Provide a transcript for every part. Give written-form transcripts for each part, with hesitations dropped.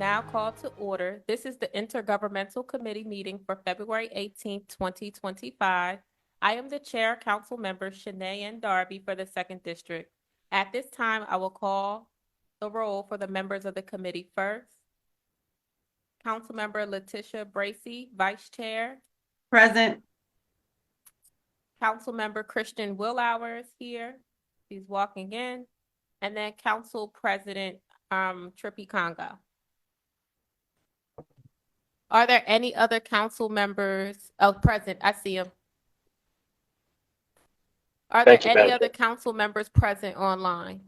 now call to order. This is the Intergovernmental Committee meeting for February 18th, 2025. I am the chair, council member Shanae N. Darby for the 2nd District. At this time, I will call the roll for the members of the committee first. Councilmember Letitia Bracy, Vice Chair. Present. Councilmember Christian Willhour here. He's walking in. And then Council President Trippy Congo. Are there any other council members? Oh, present, I see him. Are there any other council members present online?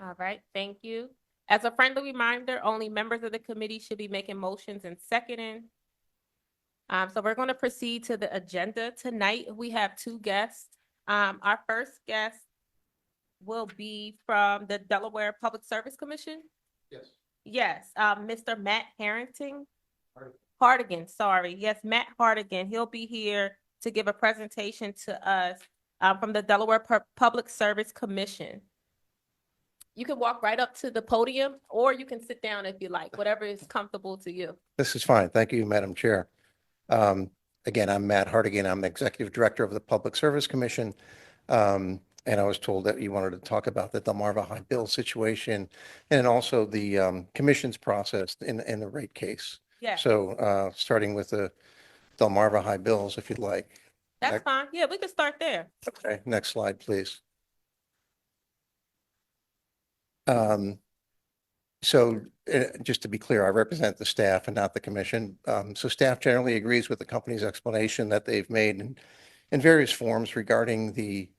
All right, thank you. As a friendly reminder, only members of the committee should be making motions and seconding. So we're going to proceed to the agenda. Tonight, we have 2 guests. Our first guest will be from the Delaware Public Service Commission. Yes. Yes, Mr. Matt Hartigan, sorry. Yes, Matt Hartigan. He'll be here to give a presentation to us from the Delaware Public Service Commission. You can walk right up to the podium or you can sit down if you like, whatever is comfortable to you. This is fine. Thank you, Madam Chair. Again, I'm Matt Hartigan. I'm the Executive Director of the Public Service Commission. And I was told that you wanted to talk about the Delmarva High Bill situation and also the commission's process in the rate case. Yeah. So starting with the Delmarva High Bills, if you'd like. That's fine. Yeah, we can start there. Okay, next slide, please. So just to be clear, I represent the staff and not the commission. So staff generally agrees with the company's explanation that they've made in various forms regarding the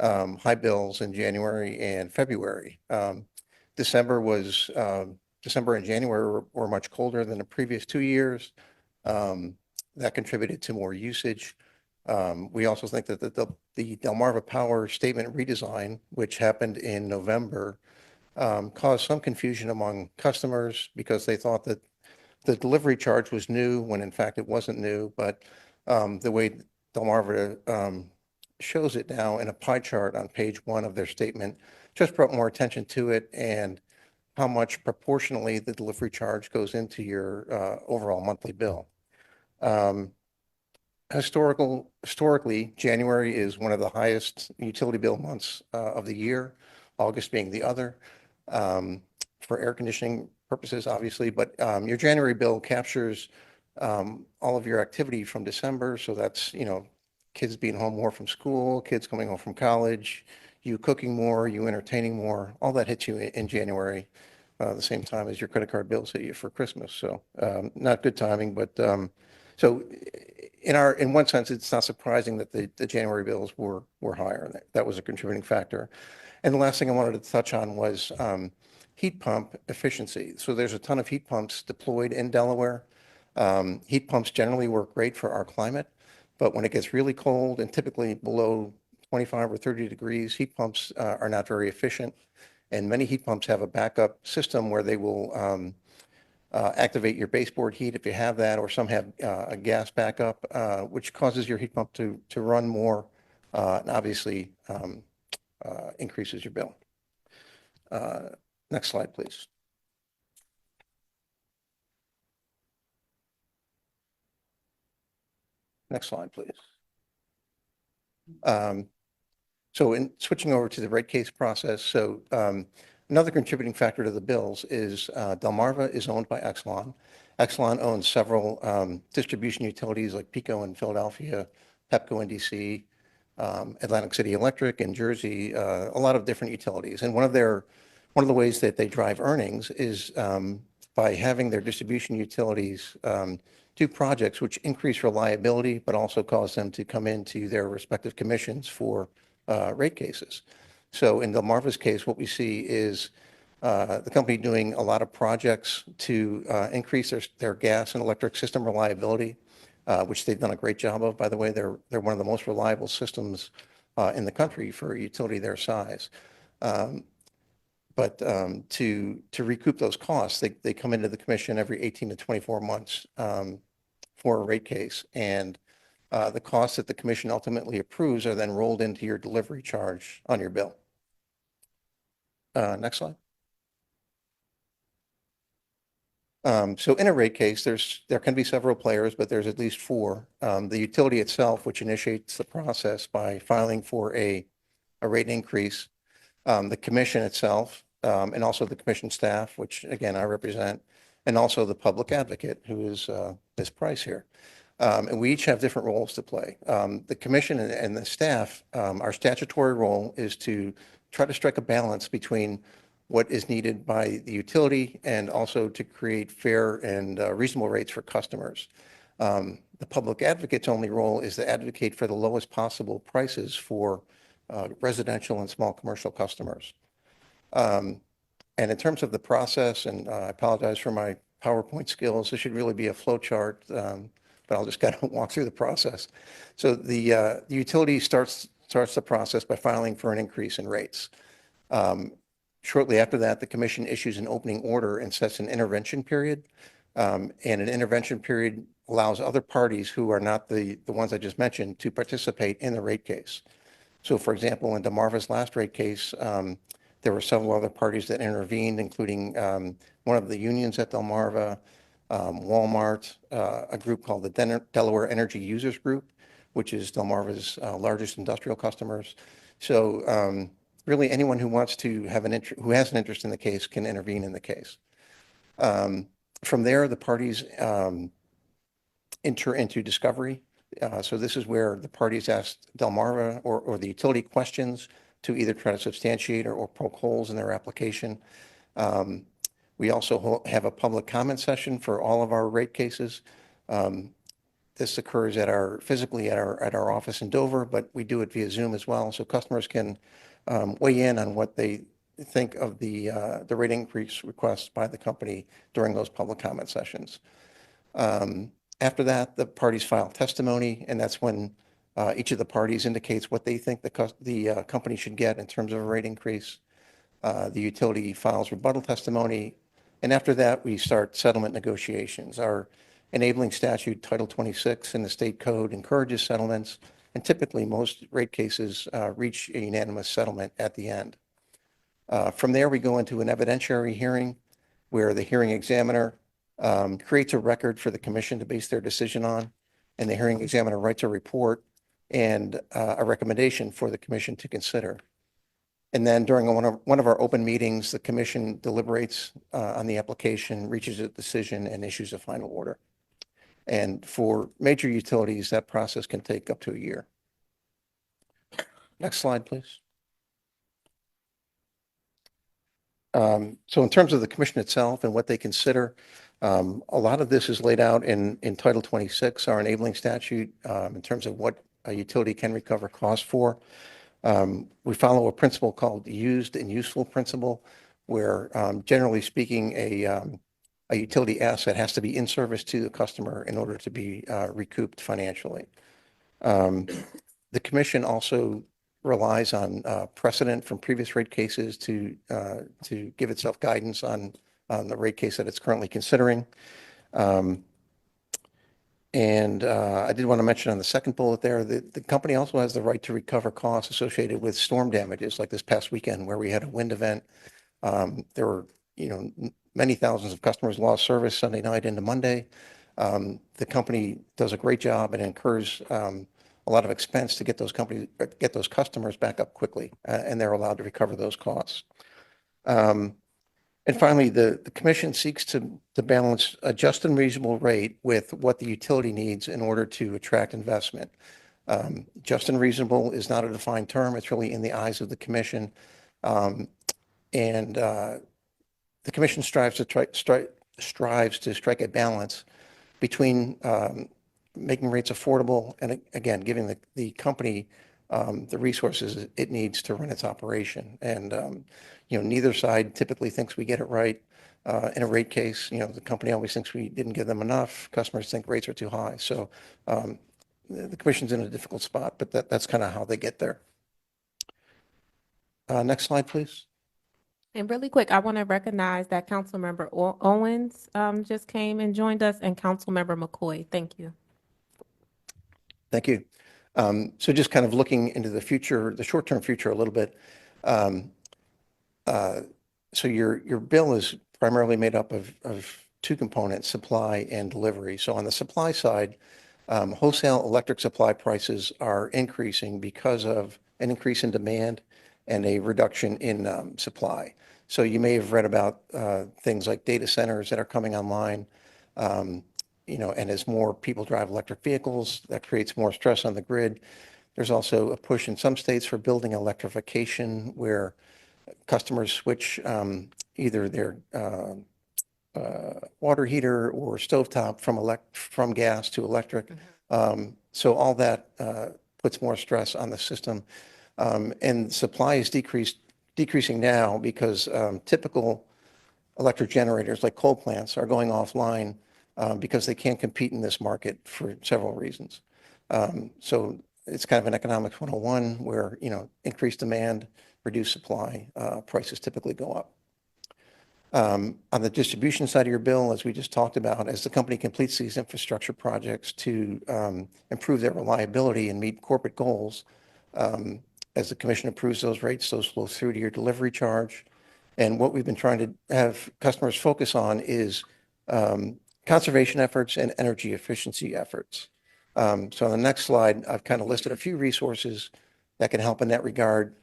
high bills in January and February. December and January were much colder than the previous 2 years. That contributed to more usage. We also think that the Delmarva Power Statement redesign, which happened in November, caused some confusion among customers because they thought that the delivery charge was new when in fact it wasn't new. But the way Delmarva shows it now in a pie chart on page 1 of their statement just brought more attention to it and how much proportionally the delivery charge goes into your overall monthly bill. Historically, January is one of the highest utility bill months of the year, August being the other, for air conditioning purposes, obviously. But your January bill captures all of your activity from December. So that's, kids being home more from school, kids coming home from college, you cooking more, you entertaining more, all that hits you in January, the same time as your credit card bills hit you for Christmas. So not good timing, but so in one sense, it's not surprising that the January bills were higher, and that was a contributing factor. And the last thing I wanted to touch on was heat pump efficiency. So there's a ton of heat pumps deployed in Delaware. Heat pumps generally work great for our climate, but when it gets really cold and typically below 25 or 30 degrees, heat pumps are not very efficient. And many heat pumps have a backup system where they will activate your baseboard heat if you have that, or some have a gas backup, which causes your heat pump to run more and obviously increases your bill. Next slide, please. Next slide, please. So in switching over to the rate case process, so another contributing factor to the bills is Delmarva is owned by Exelon. Exelon owns several distribution utilities like PECO in Philadelphia, Pepco in DC, Atlantic City Electric in Jersey, a lot of different utilities. And one of the ways that they drive earnings is by having their distribution utilities do projects which increase reliability, but also cause them to come into their respective commissions for rate cases. So in Delmarva's case, what we see is the company doing a lot of projects to increase their gas and electric system reliability, which they've done a great job of. By the way, they're one of the most reliable systems in the country for a utility their size. But to recoup those costs, they come into the commission every 18 to 24 months for a rate case. And the costs that the commission ultimately approves are then rolled into your delivery charge on your bill. Next slide. So in a rate case, there can be several players, but there's at least four. The utility itself, which initiates the process by filing for a rate increase, the commission itself, and also the commission staff, which again, I represent, and also the public advocate, who is Ms. Price here. And we each have different roles to play. The commission and the staff, our statutory role is to try to strike a balance between what is needed by the utility and also to create fair and reasonable rates for customers. The public advocate's only role is to advocate for the lowest possible prices for residential and small commercial customers. And in terms of the process, and I apologize for my PowerPoint skills, this should really be a flow chart, but I'll just kind of walk through the process. So the utility starts the process by filing for an increase in rates. Shortly after that, the commission issues an opening order and sets an intervention period. And an intervention period allows other parties who are not the ones I just mentioned to participate in the rate case. So for example, in Delmarva's last rate case, there were several other parties that intervened, including one of the unions at Delmarva, Walmart, a group called the Delaware Energy Users Group, which is Delmarva's largest industrial customers. So really anyone who wants to have who has an interest in the case can intervene in the case. From there, the parties enter into discovery. So this is where the parties ask Delmarva or the utility questions to either try to substantiate or poke holes in their application. We also have a public comment session for all of our rate cases. This occurs physically at our office in Dover, but we do it via Zoom as well, so customers can weigh in on what they think of the rate increase requests by the company during those public comment sessions. After that, the parties file testimony, and that's when each of the parties indicates what they think the company should get in terms of a rate increase. The utility files rebuttal testimony, and after that, we start settlement negotiations. Our enabling statute, Title 26 in the state code, encourages settlements, and typically most rate cases reach a unanimous settlement at the end. From there, we go into an evidentiary hearing where the hearing examiner creates a record for the commission to base their decision on, and the hearing examiner writes a report and a recommendation for the commission to consider. And then during one of our open meetings, the commission deliberates on the application, reaches a decision, and issues a final order. And for major utilities, that process can take up to a year. Next slide, please. So in terms of the commission itself and what they consider, a lot of this is laid out in Title 26, our enabling statute, in terms of what a utility can recover costs for. We follow a principle called used and useful principle, where generally speaking, a utility asset has to be in service to the customer in order to be recouped financially. The commission also relies on precedent from previous rate cases to give itself guidance on the rate case that it's currently considering. And I did want to mention on the second bullet there, the company also has the right to recover costs associated with storm damages, like this past weekend where we had a wind event. There were, many thousands of customers lost service Sunday night into Monday. The company does a great job and incurs a lot of expense to get those customers back up quickly, and they're allowed to recover those costs. And finally, the commission seeks to balance a just and reasonable rate with what the utility needs in order to attract investment. Just and reasonable is not a defined term. It's really in the eyes of the commission. And the commission strives to strike a balance between making rates affordable and, again, giving the company the resources it needs to run its operation. And, neither side typically thinks we get it right. In a rate case, the company always thinks we didn't give them enough. Customers think rates are too high. So the commission's in a difficult spot, but that's kind of how they get there. Next slide, please. And really quick, I want to recognize that Councilmember Owens just came and joined us, and Councilmember McCoy. Thank you. Thank you. So just kind of looking into the future, the short-term future a little bit. So your bill is primarily made up of two components, supply and delivery. So on the supply side, wholesale electric supply prices are increasing because of an increase in demand and a reduction in supply. So you may have read about things like data centers that are coming online, and as more people drive electric vehicles, that creates more stress on the grid. There's also a push in some states for building electrification where customers switch either their water heater or stovetop from gas to electric. So all that puts more stress on the system. And supply is decreasing now because typical electric generators like coal plants are going offline because they can't compete in this market for several reasons. So it's kind of an economics 101 where, increased demand, reduced supply, prices typically go up. On the distribution side of your bill, as we just talked about, as the company completes these infrastructure projects to improve their reliability and meet corporate goals, as the commission approves those rates, those flow through to your delivery charge. And what we've been trying to have customers focus on is conservation efforts and energy efficiency efforts. So on the next slide, I've kind of listed a few resources that can help in that regard.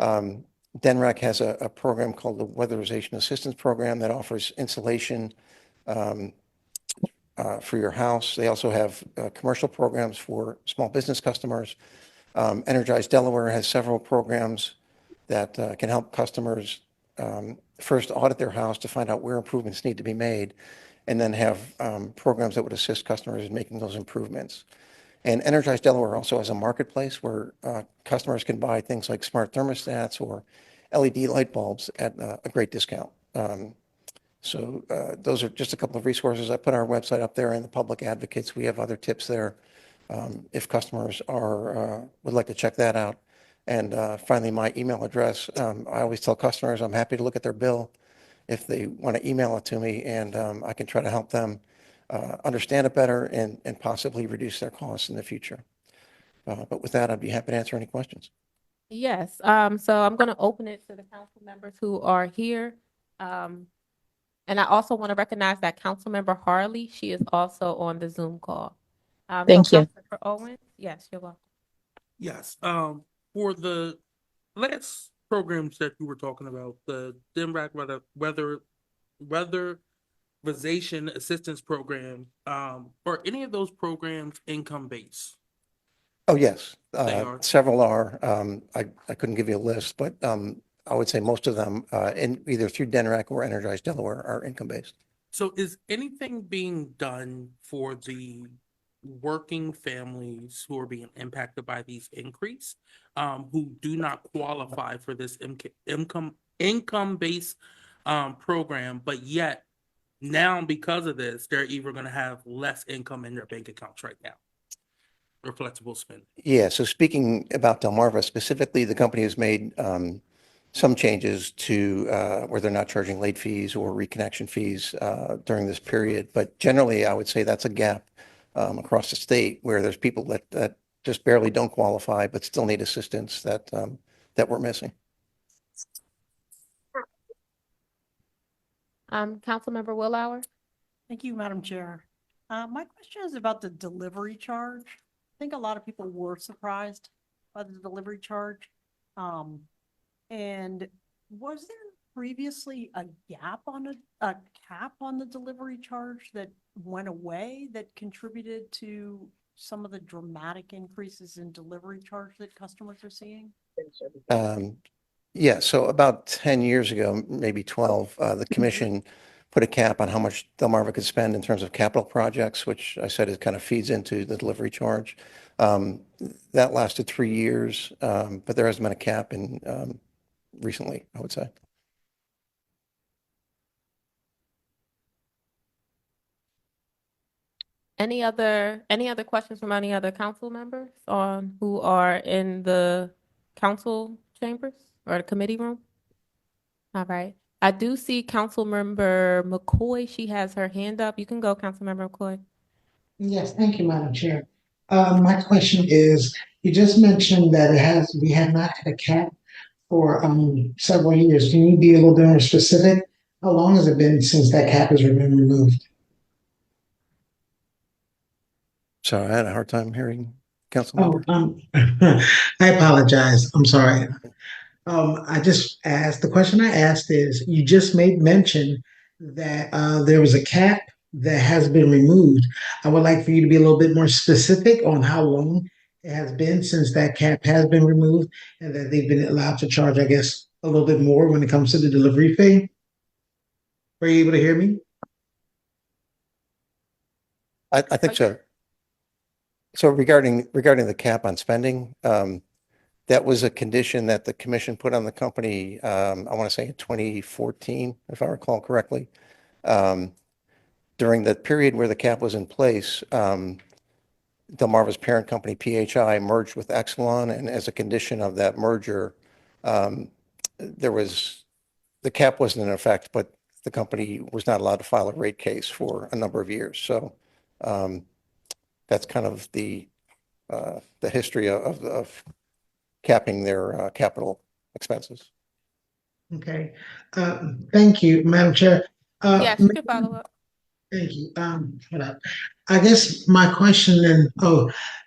DENREC has a program called the Weatherization Assistance Program that offers insulation for your house. They also have commercial programs for small business customers. Energize Delaware has several programs that can help customers first audit their house to find out where improvements need to be made, and then have programs that would assist customers in making those improvements. And Energize Delaware also has a marketplace where customers can buy things like smart thermostats or LED light bulbs at a great discount. So those are just a couple of resources. I put our website up there and the public advocates. We have other tips there if customers would like to check that out. And finally, my email address. I always tell customers I'm happy to look at their bill if they want to email it to me, and I can try to help them understand it better and possibly reduce their costs in the future. But with that, I'd be happy to answer any questions. Yes, so I'm going to open it to the council members who are here. And I also want to recognize that Councilmember Harley, she is also on the Zoom call. Thank you. Councilmember Owens, yes, you're welcome. Yes, for the last programs that you were talking about, the DEMRAC weatherization assistance program, are any of those programs income based? Oh, yes. They are. Several are. I couldn't give you a list, but I would say most of them, either through DENREC or Energize Delaware, are income-based. So is anything being done for the working families who are being impacted by these increase, who do not qualify for this income-based program, but yet now because of this, they're either going to have less income in their bank accounts right now, or flexible spending? Yeah, so speaking about Delmarva specifically, the company has made some changes to where they're not charging late fees or reconnection fees during this period. But generally, I would say that's a gap across the state where there's people that just barely don't qualify but still need assistance that we're missing. Councilmember Willauer? Thank you, Madam Chair. My question is about the delivery charge. I think a lot of people were surprised by the delivery charge. And was there previously a cap on the delivery charge that went away that contributed to some of the dramatic increases in delivery charge that customers are seeing? Yeah, so about 10 years ago, maybe 12, the commission put a cap on how much Delmarva could spend in terms of capital projects, which I said it kind of feeds into the delivery charge. That lasted 3 years, but there hasn't been a cap in recently, I would say. Any other questions from any other council members on who are in the council chambers or the committee room? All right. I do see Councilmember McCoy. She has her hand up. You can go, Councilmember McCoy. Yes, thank you, Madam Chair. My question is, you just mentioned that we have not had a cap for several years. Can you be a little bit more specific How long has it been since that cap has been removed? Sorry, I had a hard time hearing council Oh, member. I apologize. I'm sorry. I just asked, the question I asked is, you just made mention that there was a cap that has been removed. I would like for you to be a little bit more specific on how long it has been since that cap has been removed and that they've been allowed to charge, I guess, a little bit more when it comes to the delivery fee. Are you able to hear me? I think so. So regarding the cap on spending, that was a condition that the commission put on the company, I want to say in 2014, if I recall correctly. During the period where the cap was in place, Delmarva's parent company, PHI, merged with Exelon, and as a condition of that merger, the cap wasn't in effect, but the company was not allowed to file a rate case for a number of years. So that's kind of the history of capping their capital expenses. Okay. Thank you, Madam Chair. Yes, you can follow up. Thank you. Hold up. I guess my question then,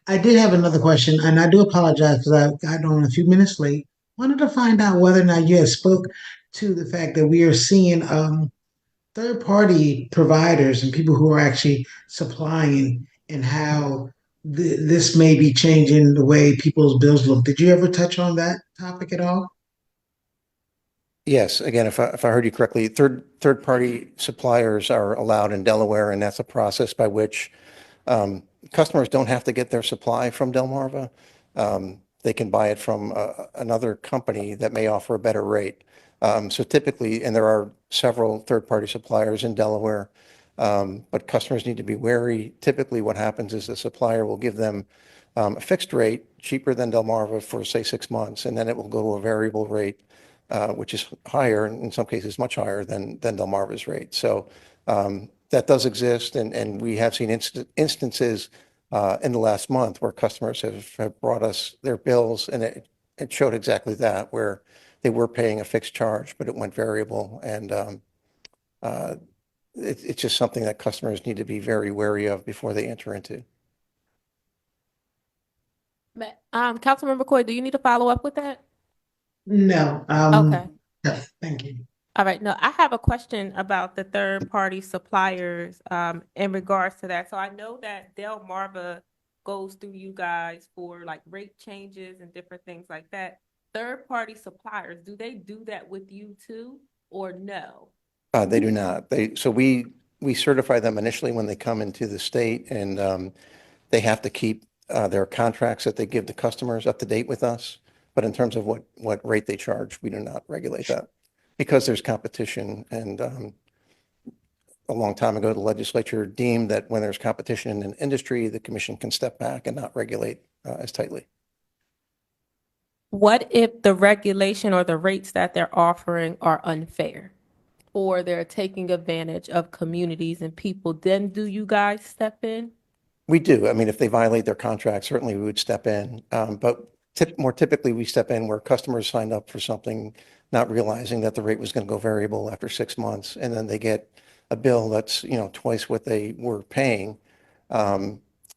I did have another question, and I do apologize because I got on a few minutes late. Wanted to find out whether or not you had spoke to the fact that we are seeing third-party providers and people who are actually supplying and how this may be changing the way people's bills look. Did you ever touch on that topic at all? Yes, again, if I heard you correctly, third-party suppliers are allowed in Delaware, and that's a process by which customers don't have to get their supply from Delmarva. They can buy it from another company that may offer a better rate. So typically, and there are several third-party suppliers in Delaware, but customers need to be wary. Typically, what happens is the supplier will give them a fixed rate, cheaper than Delmarva for, say, 6 months, and then it will go to a variable rate, which is higher, and in some cases much higher than Delmarva's rate. So that does exist, and we have seen instances in the last month where customers have brought us their bills, and it showed exactly that, where they were paying a fixed charge, but it went variable, and it's just something that customers need to be very wary of before they enter into. Councilmember Coy, do you need to follow up with that? No. Okay. No, thank you. All right. No, I have a question about the third-party suppliers in regards to that. So I know that Delmarva goes through you guys for like rate changes and different things like that. Third-party suppliers, do they do that with you too, or no? They do not. So we certify them initially when they come into the state, and they have to keep their contracts that they give to customers up to date with us. But in terms of what rate they charge, we do not regulate that because there's competition. And a long time ago, the legislature deemed that when there's competition in an industry, the commission can step back and not regulate as tightly. What if the regulation or the rates that they're offering are unfair, or they're taking advantage of communities and people? Then do you guys step in? We do. I mean, if they violate their contract, certainly we would step in. But more typically, we step in where customers signed up for something, not realizing that the rate was going to go variable after 6 months, and then they get a bill that's, twice what they were paying.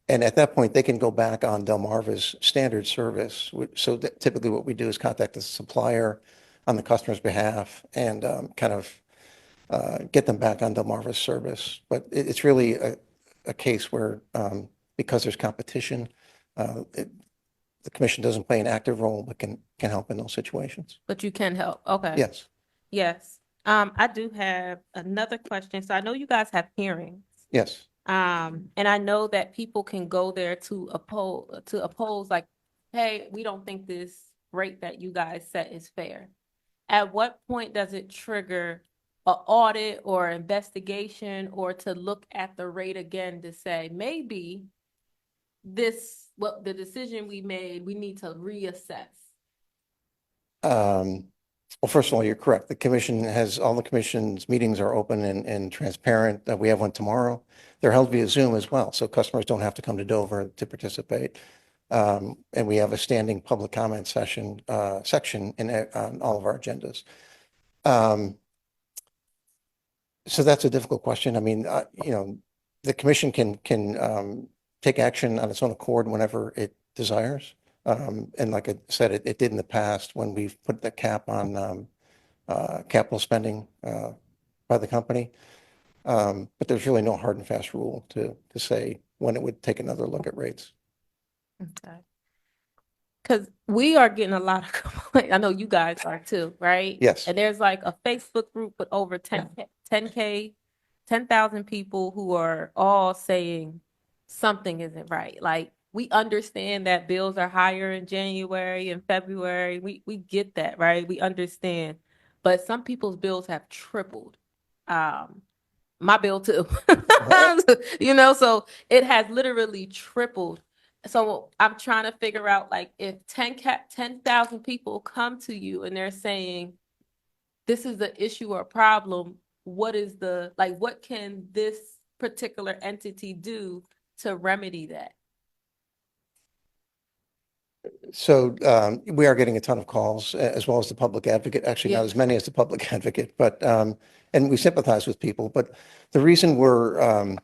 And at that point, they can go back on Delmarva's standard service. So typically what we do is contact the supplier on the customer's behalf and kind of get them back on Delmarva's service. But it's really a case where, because there's competition, the commission doesn't play an active role, but can help in those situations. But you can help. Okay. Yes. Yes. I do have another question. So I know you guys have hearings. Yes. And I know that people can go there to oppose like, hey, we don't think this rate that you guys set is fair. At what point does it trigger an audit or investigation, or to look at the rate again to say, maybe the decision we made, we need to reassess? Well, first of all, you're correct. All the commission's meetings are open and transparent. We have one tomorrow. They're held via Zoom as well, so customers don't have to come to Dover to participate. And we have a standing public comment section on all of our agendas. So that's a difficult question. I mean, the commission can take action on its own accord whenever it desires. And like I said, it did in the past when we've put the cap on capital spending by the company. But there's really no hard and fast rule to say when it would take another look at rates. Okay. Because we are getting a lot of complaints. I know you guys are too, right? Yes. And there's like a Facebook group with over 10,000 people who are all saying something isn't right. Like, we understand that bills are higher in January and February. We get that, right? We understand. But some people's bills have tripled. My bill too. So it has literally tripled. So I'm trying to figure out, like, if 10,000 people come to you and they're saying this is the issue or problem, what can this particular entity do to remedy that? So we are getting a ton of calls, as well as the public advocate, actually not Yeah. as many as the public advocate, but and we sympathize with people. But the reason we're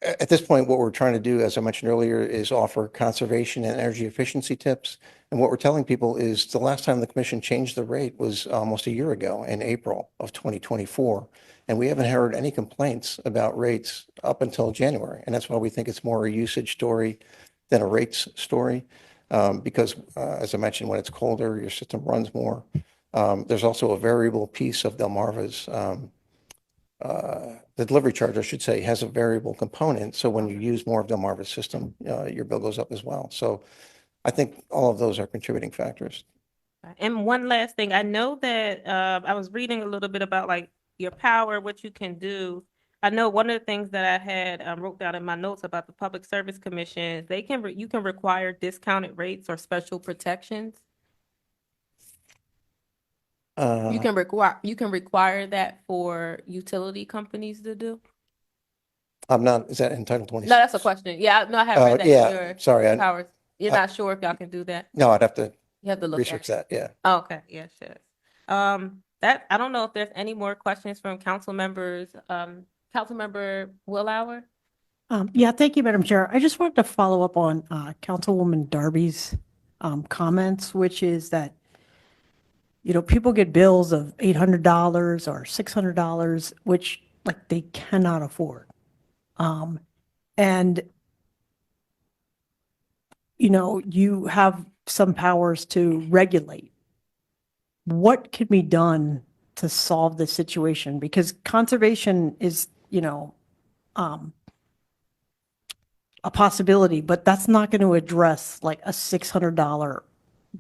at this point, what we're trying to do, as I mentioned earlier, is offer conservation and energy efficiency tips. And what we're telling people is the last time the commission changed the rate was almost a year ago in April of 2024. And we haven't heard any complaints about rates up until January. And that's why we think it's more a usage story than a rates story. Because as I mentioned, when it's colder, your system runs more. There's also a variable piece of Delmarva's the delivery charge, I should say, has a variable component. So when you use more of Delmarva's system, your bill goes up as well. So I think all of those are contributing factors. And one last thing, I know that I was reading a little bit about like your power, what you can do. I know one of the things that I had wrote down in my notes about the Public Service Commission is you can require discounted rates or special protections. You can require that for utility companies to do. I'm not, is that in Title 26? No, that's a question. Yeah, no, I have read that in Yeah, your sorry. powers. You're not sure if y'all can do that. No, I'd have to You have to look at research that. Yeah. Oh, okay, yeah, sure. That, I don't know if there's any more questions from council members. Councilmember Willauer? Yeah, thank you, Madam Chair. I just wanted to follow up on Councilwoman Darby's comments, which is that, people get bills of $800 or $600, which like they cannot afford. And, you have some powers to regulate. What can be done to solve this situation? Because conservation is, a possibility, but that's not going to address like a $600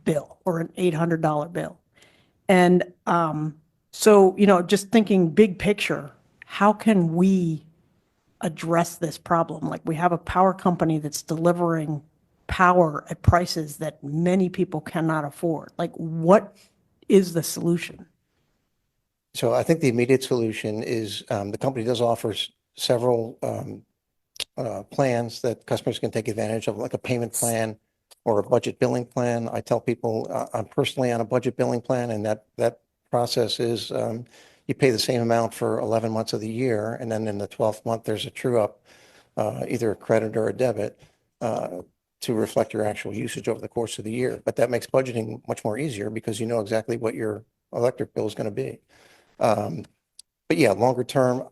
bill or an $800 bill. And so, just thinking big picture, how can we address this problem? Like, we have a power company that's delivering power at prices that many people cannot afford. Like, what is the solution? So I think the immediate solution is the company does offer several plans that customers can take advantage of, like a payment plan or a budget billing plan. I tell people I'm personally on a budget billing plan, and that process is you pay the same amount for 11 months of the year, and then in the 12th month, there's a true up, either a credit or a debit, to reflect your actual usage over the course of the year. But that makes budgeting much more easier because you know exactly what your electric bill is going to be. But yeah, longer term,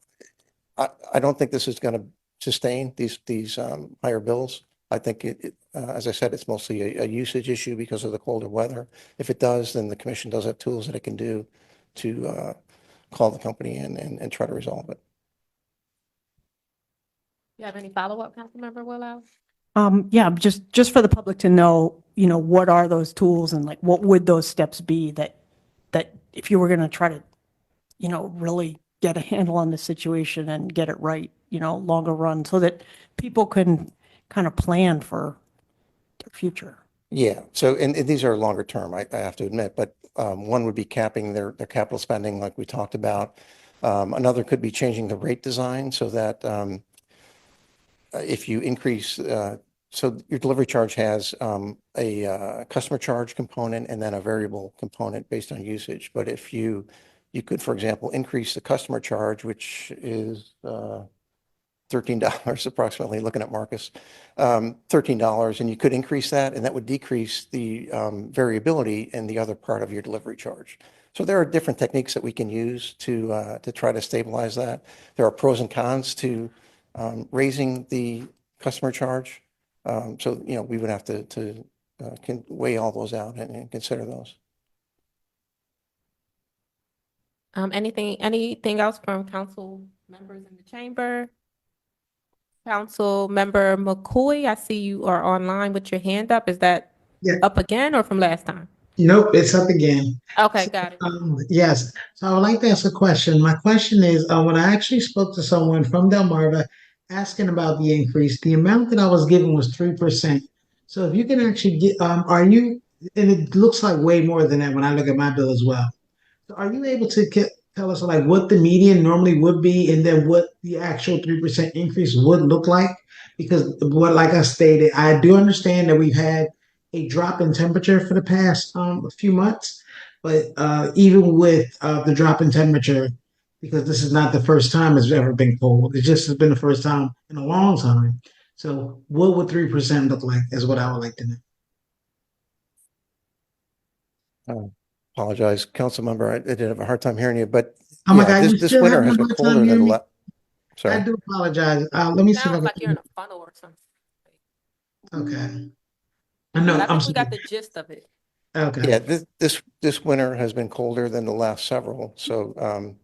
I don't think this is going to sustain these higher bills. I think as I said, it's mostly a usage issue because of the colder weather. If it does, then the commission does have tools that it can do to call the company in and try to resolve it. You have any follow-up, Councilmember Willauer? Yeah, just for the public to know, what are those tools and like, what would those steps be that if you were going to try to, really get a handle on the situation and get it right, longer run, so that people can kind of plan for their future. Yeah. So, and these are longer term, I have to admit, but one would be capping their capital spending like we talked about. Another could be changing the rate design so that if you increase, so your delivery charge has a customer charge component and then a variable component based on usage. But if you you could, for example, increase the customer charge, which is $13 approximately, looking at Marcus, $13, and you could increase that, and that would decrease the variability in the other part of your delivery charge. So there are different techniques that we can use to try to stabilize that. There are pros and cons to raising the customer charge. So, we would have to weigh all those out and consider those. Anything else from council members in the chamber? Council member McCoy, I see you are online with your hand up. Is that Yeah. up again or from last time? Nope, it's up again. Okay, So, got it. yes, so I would like to ask a question. My question is, when I actually spoke to someone from Delmarva asking about the increase, the amount that I was given was 3%. So if you can actually get, and it looks like way more than that when I look at my bill as well. So are you able to tell us like what the median normally would be and then what the actual 3% increase would look like? Because like I stated, I do understand that we've had a drop in temperature for the past few months, but even with the drop in temperature, because this is not the first time it's ever been cold, it just has been the first time in a long time. So what would 3% look like is what I would like to know. Apologize, council member. I did have a hard time hearing you, but Oh my yeah, God, you this still winter having a has been hard time colder than hearing the me? last. I Sorry. do apologize. Let me see if I Sounds like you're in can. a funnel or something. Okay. But No, I I'm think we got sorry. the gist of it. Okay. Yeah, this winter has been colder than the last several. So,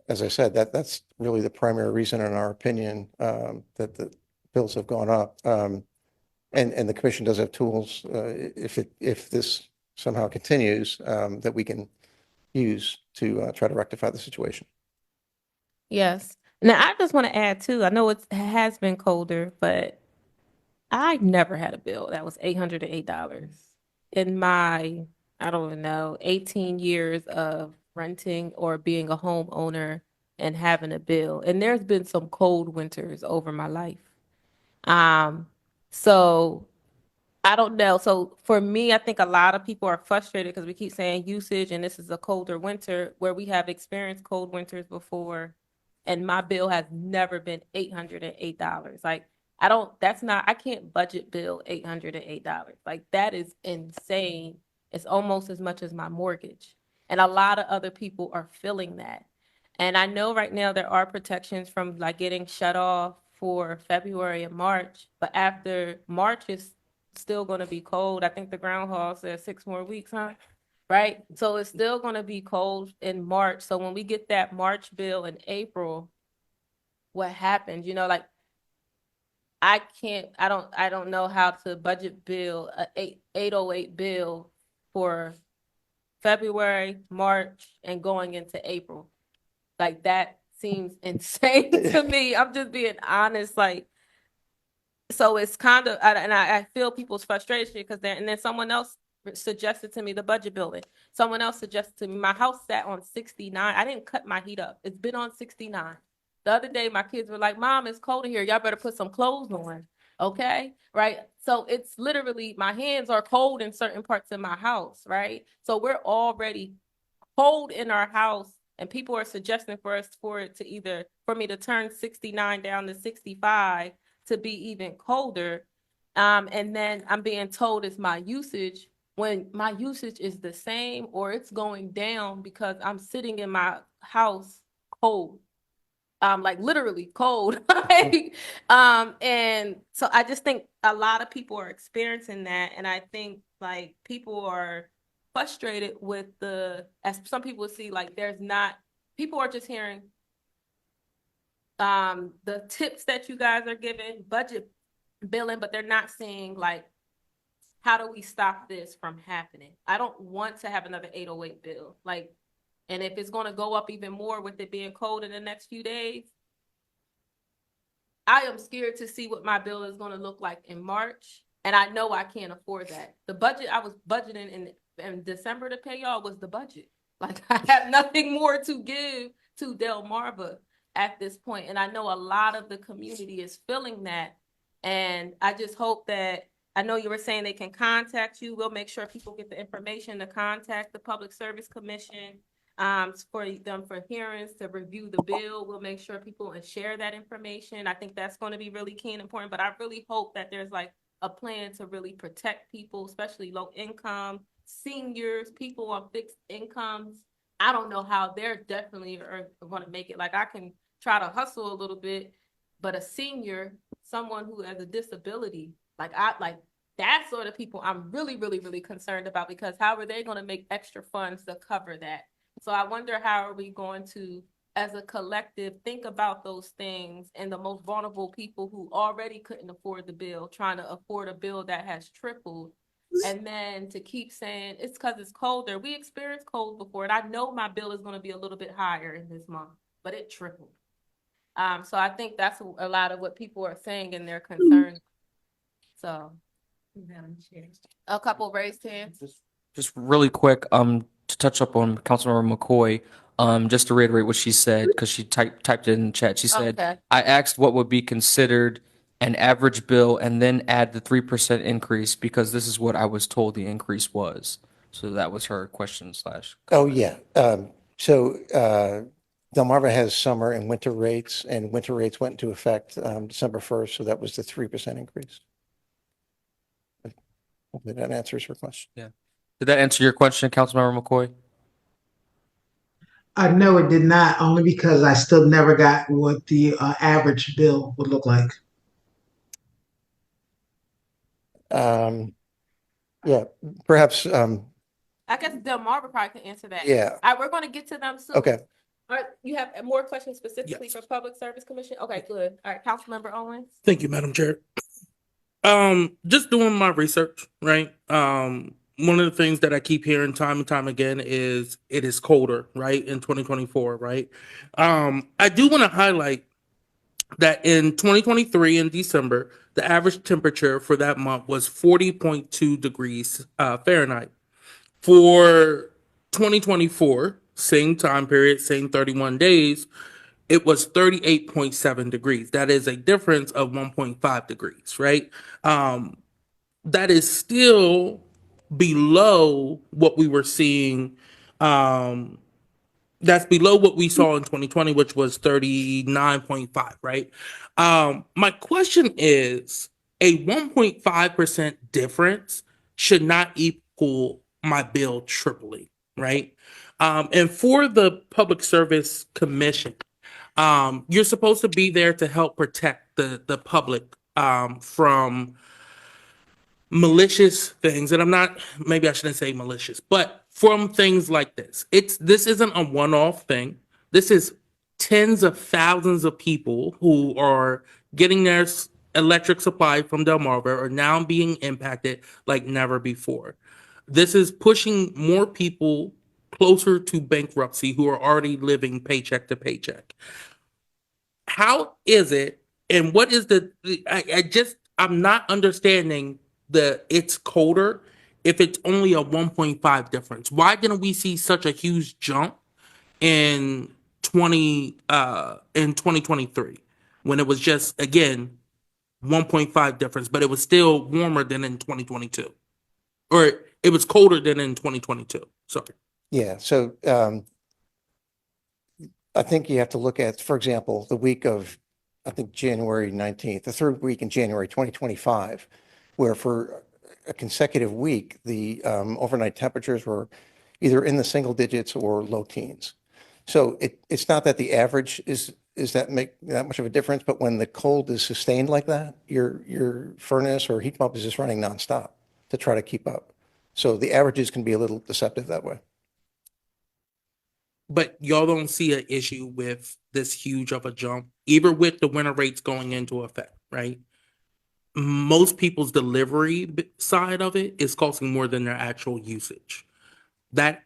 as I said, that's really the primary reason, in our opinion, that the bills have gone up. And the commission does have tools, if this somehow continues, that we can use to try to rectify the situation. Yes. Now, I just want to add too, I know it has been colder, but I never had a bill that was $808 in my, I don't even know, 18 years of renting or being a homeowner and having a bill. And there's been some cold winters over my life. So I don't know. So for me, I think a lot of people are frustrated because we keep saying usage and this is a colder winter where we have experienced cold winters before. And my bill has never been $808. Like, I can't budget bill $808. Like, that is insane. It's almost as much as my mortgage. And a lot of other people are feeling that. And I know right now there are protections from like getting shut off for February and March, but after March is still going to be cold. I think the groundhog said 6 more weeks, huh? Right? So it's still going to be cold in March. So when we get that March bill in April, what happens? Like I don't know how to budget bill a 808 bill for February, March, and going into April. Like that seems insane to me. I'm just being honest. Like, so it's kind of, and I feel people's frustration because and then someone else suggested to me the budget building. Someone else suggested to me, my house sat on 69. I didn't cut my heat up. It's been on 69. The other day, my kids were like, Mom, it's cold in here. Y'all better put some clothes on. Okay. Right. So it's literally, my hands are cold in certain parts of my house. Right. So we're already cold in our house. And people are suggesting for me to turn 69 down to 65 to be even colder. And then I'm being told it's my usage when my usage is the same or it's going down because I'm sitting in my house cold. Like literally cold. And so I just think a lot of people are experiencing that. And I think like people are frustrated with as some people see, like people are just hearing the tips that you guys are giving, budget billing, but they're not seeing like, how do we stop this from happening? I don't want to have another 808 bill. Like, and if it's going to go up even more with it being cold in the next few days, I am scared to see what my bill is going to look like in March. And I know I can't afford that. The budget I was budgeting in December to pay y'all was the budget. Like I have nothing more to give to Delmarva at this point. And I know a lot of the community is feeling that. And I just hope that, I know you were saying they can contact you. We'll make sure people get the information to contact the Public Service Commission for them for hearings to review the bill. We'll make sure people and share that information. I think that's going to be really key and important, but I really hope that there's like a plan to really protect people, especially low income, seniors, people on fixed incomes. I don't know how they're definitely are going to make it. Like I can try to hustle a little bit, but a senior, someone who has a disability, like that sort of people I'm really, really, really concerned about, because how are they going to make extra funds to cover that? So I wonder, how are we going to, as a collective, think about those things and the most vulnerable people who already couldn't afford the bill, trying to afford a bill that has tripled. And then to keep saying it's because it's colder. We experienced cold before, and I know my bill is going to be a little bit higher in this month, but it tripled. So I think that's a lot of what people are saying in their concerns. So, a couple raised hands. Just really quick, to touch up on Councilmember McCoy, just to reiterate what she said, because she typed it in the chat. She said, Okay. I asked what would be considered an average bill and then add the 3% increase because this is what I was told the increase was. So that was her question slash. Oh, comment. yeah. Delmarva has summer and winter rates, and winter rates went into effect December 1st, so that was the 3% increase. Hopefully that answers your question. Did that answer your question, Councilmember McCoy? No, it did not, only because I still never got what the average bill would look like. Yeah, perhaps, I guess Delmarva probably can answer that. yeah, All right, we're going to get to them soon. okay. All right, you have more questions specifically Yes. for Public Service Commission? Okay, good. All right, Councilmember Owens. Thank you, Madam Chair. Just doing my research, right? One of the things that I keep hearing time and time again is it is colder, right, in 2024, right? I do want to highlight that in 2023 in December, the average temperature for that month was 40.2 degrees Fahrenheit. For 2024, same time period, same 31 days, it was 38.7 degrees. That is a difference of 1.5 degrees, right? That is still below what we were seeing. That's below what we saw in 2020, which was 39.5, right? My question is, a 1.5% difference should not equal my bill tripling, right? And for the Public Service Commission, you're supposed to be there to help protect the public from malicious things. And I'm not, maybe I shouldn't say malicious, but from things like this. This isn't a one-off thing. This is tens of thousands of people who are getting their electric supply from Delmarva are now being impacted like never before. This is pushing more people closer to bankruptcy who are already living paycheck to paycheck. How is it, and what is I'm not understanding it's colder if it's only a 1.5 difference. Why didn't we see such a huge jump in 2023 when it was just, again, 1.5 difference, but it was still warmer than in 2022, or it was colder than in 2022. Sorry. Yeah, so I think you have to look at, for example, the week of, I think, January 19th, the third week in January 2025, where for a consecutive week, the overnight temperatures were either in the single digits or low teens. So it's not that the average is that make that much of a difference, but when the cold is sustained like that, your furnace or heat pump is just running nonstop to try to keep up. So the averages can be a little deceptive that way. But y'all don't see an issue with this huge of a jump, even with the winter rates going into effect, right? Most people's delivery side of it is costing more than their actual usage. That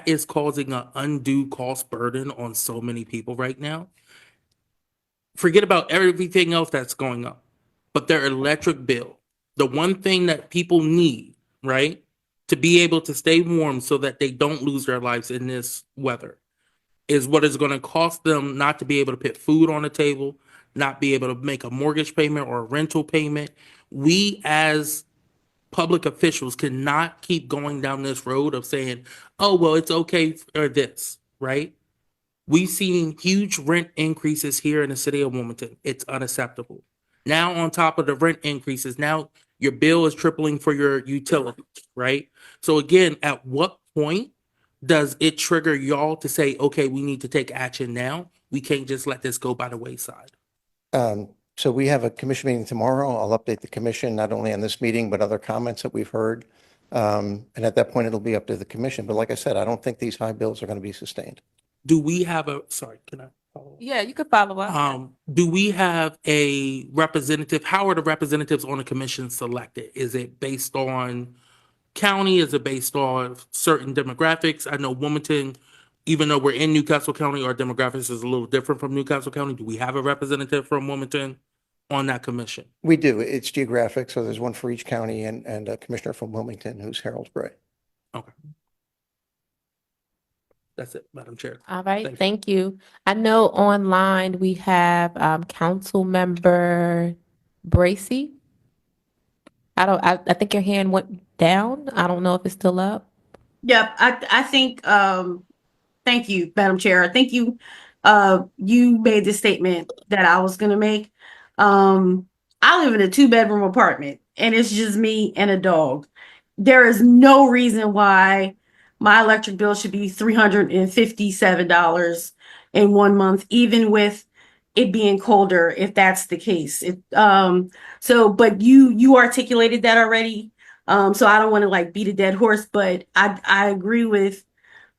is causing an undue cost burden on so many people right now. Forget about everything else that's going up, but their electric bill, the one thing that people need, right, to be able to stay warm so that they don't lose their lives in this weather, is what is going to cost them not to be able to put food on the table, not be able to make a mortgage payment or a rental payment. We as public officials cannot keep going down this road of saying, oh, well, it's okay for this, right? We've seen huge rent increases here in the city of Wilmington. It's unacceptable. Now, on top of the rent increases, now your bill is tripling for your utilities, right? So again, at what point does it trigger y'all to say, okay, we need to take action now? We can't just let this go by the wayside. So we have a commission meeting tomorrow. I'll update the commission, not only on this meeting, but other comments that we've heard. And at that point, it'll be up to the commission. But like I said, I don't think these high bills are going to be sustained. Do we have a, sorry, can I follow up? Yeah, you could follow up. Do we have a representative? How are the representatives on the commission selected? Is it based on county? Is it based on certain demographics? I know Wilmington, even though we're in Newcastle County, our demographics is a little different from Newcastle County. Do we have a representative from Wilmington on that commission? We do. It's geographic. So there's one for each county and a commissioner from Wilmington, who's Harold Gray. Okay. That's it, Madam Chair. All right, Thank you. thank you. I know online we have Council Member Bracy. I think your hand went down. I don't know if it's still up. Yep, I think, thank you, Madam Chair. I think you, you made the statement that I was gonna make. I live in a 2-bedroom apartment and it's just me and a dog. There is no reason why my electric bill should be $357 in 1 month, even with it being colder, if that's the case. But you articulated that already. So I don't want to like beat a dead horse, but I agree with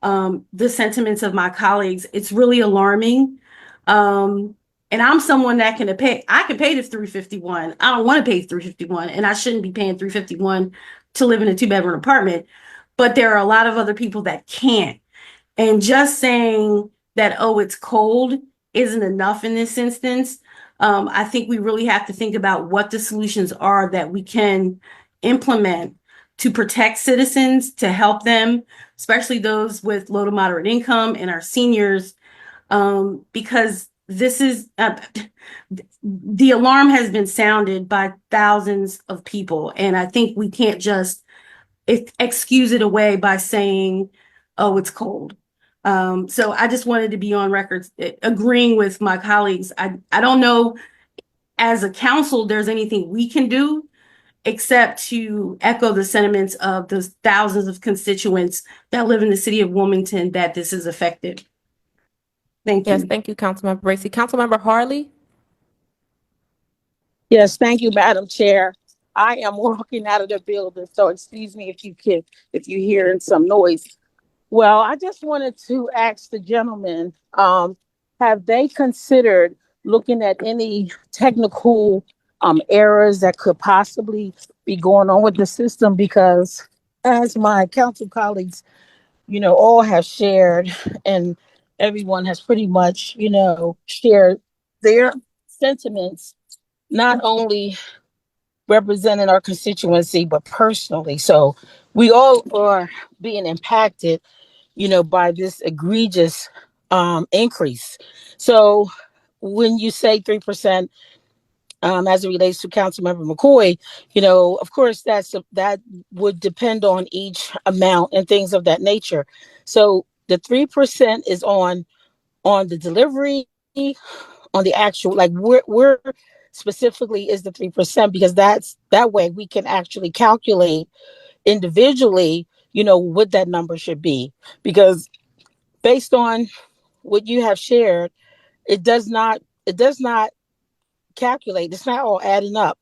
the sentiments of my colleagues. It's really alarming. And I'm someone that can pay. I can pay the $351. I don't want to pay $351, and I shouldn't be paying $351 to live in a 2-bedroom apartment. But there are a lot of other people that can't. And just saying that, oh, it's cold isn't enough in this instance. I think we really have to think about what the solutions are that we can implement to protect citizens, to help them, especially those with low to moderate income and our seniors, because this is the alarm has been sounded by thousands of people. And I think we can't just excuse it away by saying, oh, it's cold. So I just wanted to be on record agreeing with my colleagues. I don't know as a council there's anything we can do except to echo the sentiments of the thousands of constituents that live in the city of Wilmington that this is affected. Thank Yes, you. thank you, Councilmember Bracy. Councilmember Harley? Yes, thank you, Madam Chair. I am walking out of the building, so excuse me if you hear some noise. Well, I just wanted to ask the gentleman, have they considered looking at any technical errors that could possibly be going on with the system? Because as my council colleagues, all have shared, and everyone has pretty much, shared their sentiments, not only representing our constituency, but personally. So we all are being impacted, by this egregious increase. So when you say 3%, as it relates to Councilmember McCoy, of course that would depend on each amount and things of that nature. So the 3% is on the delivery, on the actual, like where specifically is the 3%, because that way we can actually calculate individually, what that number should be, because based on what you have shared, it does not calculate. It's not all adding up.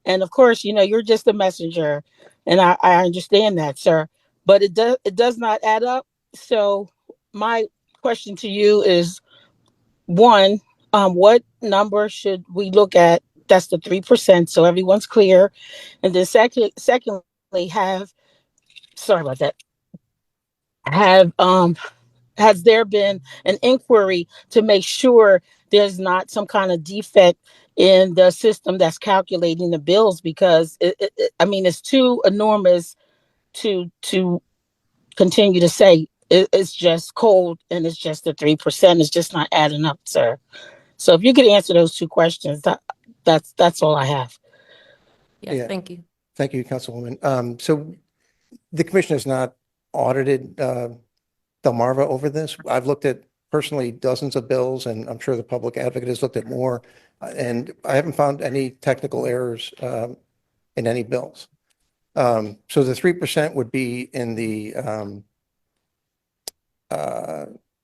And of course, you're just a messenger, and I understand that, sir, but it does not add up. So my question to you is, one, what number should we look at? That's the 3%, so everyone's clear. And then secondly, sorry about that. Has there been an inquiry to make sure there's not some kind of defect in the system that's calculating the bills? Because it's too enormous to continue to say it's just cold and it's just the 3%. It's just not adding up, sir. So if you could answer those two questions, that's all I have. Yes, Yeah. thank you. Thank you, Councilwoman. So the commission has not audited Delmarva over this. I've looked at personally dozens of bills, and I'm sure the public advocate has looked at more, and I haven't found any technical errors in any bills. So the 3% would be in the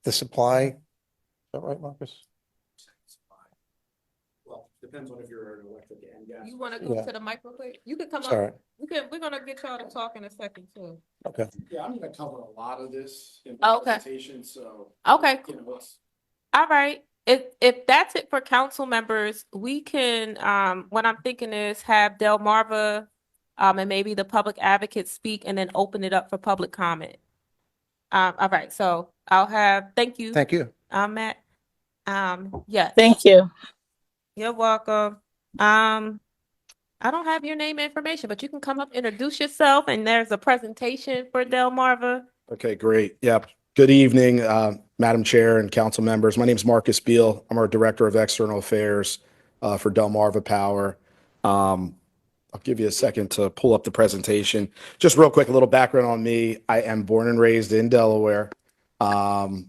supply. Is that right, Marcus? Well, depends on if you're an electric and gas. You want to go Yeah. to the microphone? You can come Sorry. up. We're gonna get y'all to talk in a second too. Okay. Yeah, I'm gonna cover a lot of this in Okay. the presentation, so. Okay, You know, it's, all right. If that's it for council members, we can, what I'm thinking is have Delmarva, and maybe the public advocate speak and then open it up for public comment. All right, so thank you, Thank you. Matt. Yes, Thank you. you're welcome. I don't have your name and information, but you can come up, introduce yourself, and there's a presentation for Delmarva. okay, great. Yep. Good evening, Madam Chair and council members. My name is Marcus Beal. I'm our Director of External Affairs for Delmarva Power. I'll give you a second to pull up the presentation. Just real quick, a little background on me. I am born and raised in Delaware. I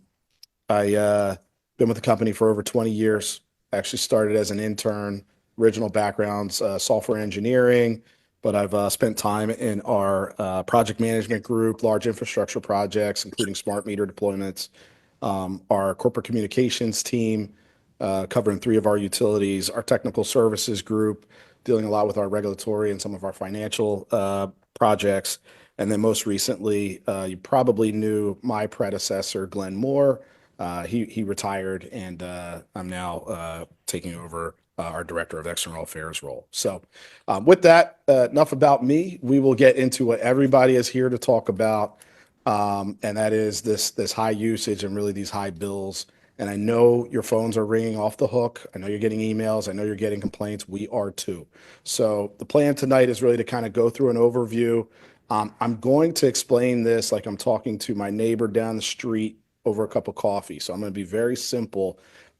been with the company for over 20 years. Actually started as an intern. Original backgrounds, software engineering, but I've spent time in our project management group, large infrastructure projects, including smart meter deployments, our corporate communications team, covering 3 of our utilities, our technical services group, dealing a lot with our regulatory and some of our financial projects. And then most recently, you probably knew my predecessor, Glenn Moore. He retired, and I'm now taking over our Director of External Affairs role. So with that, enough about me. We will get into what everybody is here to talk about, and that is this high usage and really these high bills. And I know your phones are ringing off the hook. I know you're getting emails. I know you're getting complaints. We are too. So the plan tonight is really to kind of go through an overview. I'm going to explain this like I'm talking to my neighbor down the street over a cup of coffee. So I'm going to be very simple.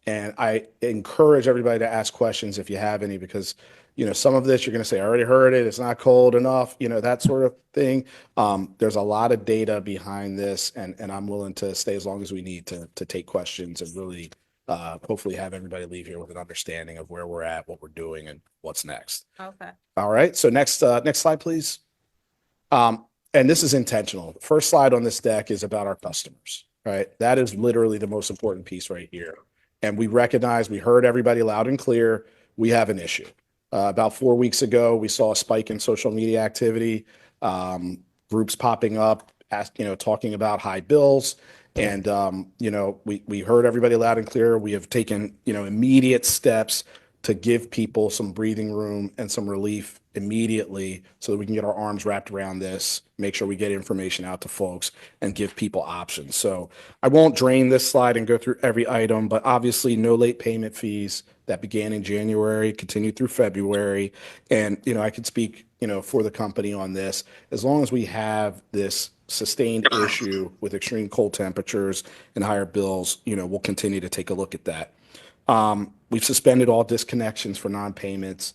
And I encourage everybody to ask questions if you have any, because, you know, some of this you're going to say, I already heard it. It's not cold enough, you know, that sort of thing. There's a lot of data behind this, and I'm willing to stay as long as we need to take questions and really hopefully have everybody leave here with an understanding of where we're at, what we're doing, and what's next. Okay. All right. So next slide, please. And this is intentional. The first slide on this deck is about our customers, right? That is literally the most important piece right here. And we recognize, we heard everybody loud and clear, we have an issue. About 4 weeks ago, we saw a spike in social media activity, groups popping up, talking about high bills. And, we heard everybody loud and clear. We have taken, immediate steps to give people some breathing room and some relief immediately so that we can get our arms wrapped around this, make sure we get information out to folks and give people options. So I won't drain this slide and go through every item, but obviously no late payment fees that began in January, continued through February. And, I could speak, for the company on this. As long as we have this sustained issue with extreme cold temperatures and higher bills, we'll continue to take a look at that. We've suspended all disconnections for non-payments.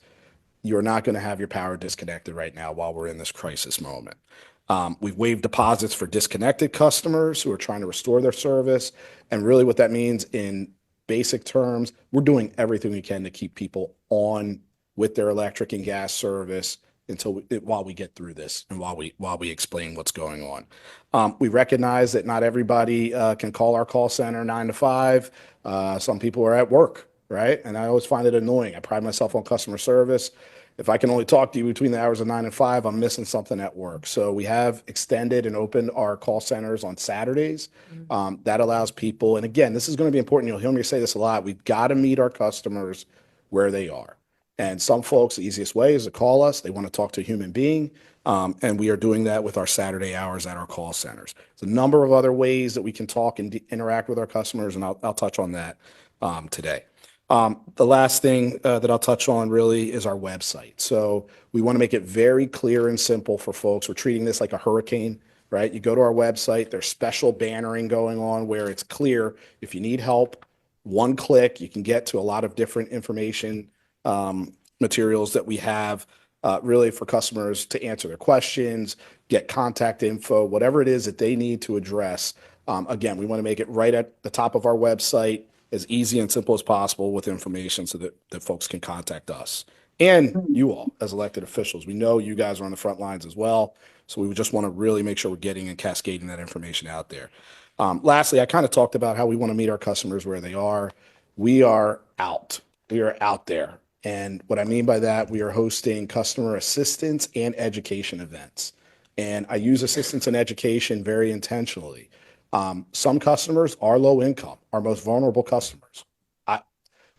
You're not going to have your power disconnected right now while we're in this crisis moment. We've waived deposits for disconnected customers who are trying to restore their service. And really what that means in basic terms, we're doing everything we can to keep people on with their electric and gas service while we get through this and while we explain what's going on. We recognize that not everybody can call our call center 9 to 5. Some people are at work, right? And I always find it annoying. I pride myself on customer service. If I can only talk to you between the hours of 9 and 5, I'm missing something at work. So we have extended and opened our call centers on Saturdays. That allows people, and again, this is going to be important. You'll hear me say this a lot. We've got to meet our customers where they are. And some folks, the easiest way is to call us. They want to talk to a human being. And we are doing that with our Saturday hours at our call centers. There's a number of other ways that we can talk and interact with our customers, and I'll touch on that today. The last thing that I'll touch on really is our website. So we want to make it very clear and simple for folks. We're treating this like a hurricane, right? You go to our website, there's special bannering going on where it's clear if you need help, one click, you can get to a lot of different information materials that we have. really for customers to answer their questions, get contact info, whatever it is that they need to address. Again, we want to make it right at the top of our website, as easy and simple as possible with information so that folks can contact us. And you all as elected officials, we know you guys are on the front lines as well. So we just want to really make sure we're getting and cascading that information out there. Lastly, I kind of talked about how we want to meet our customers where they are. We are out. We are out there. And what I mean by that, we are hosting customer assistance and education events. And I use assistance and education very intentionally. Some customers are low income, our most vulnerable customers.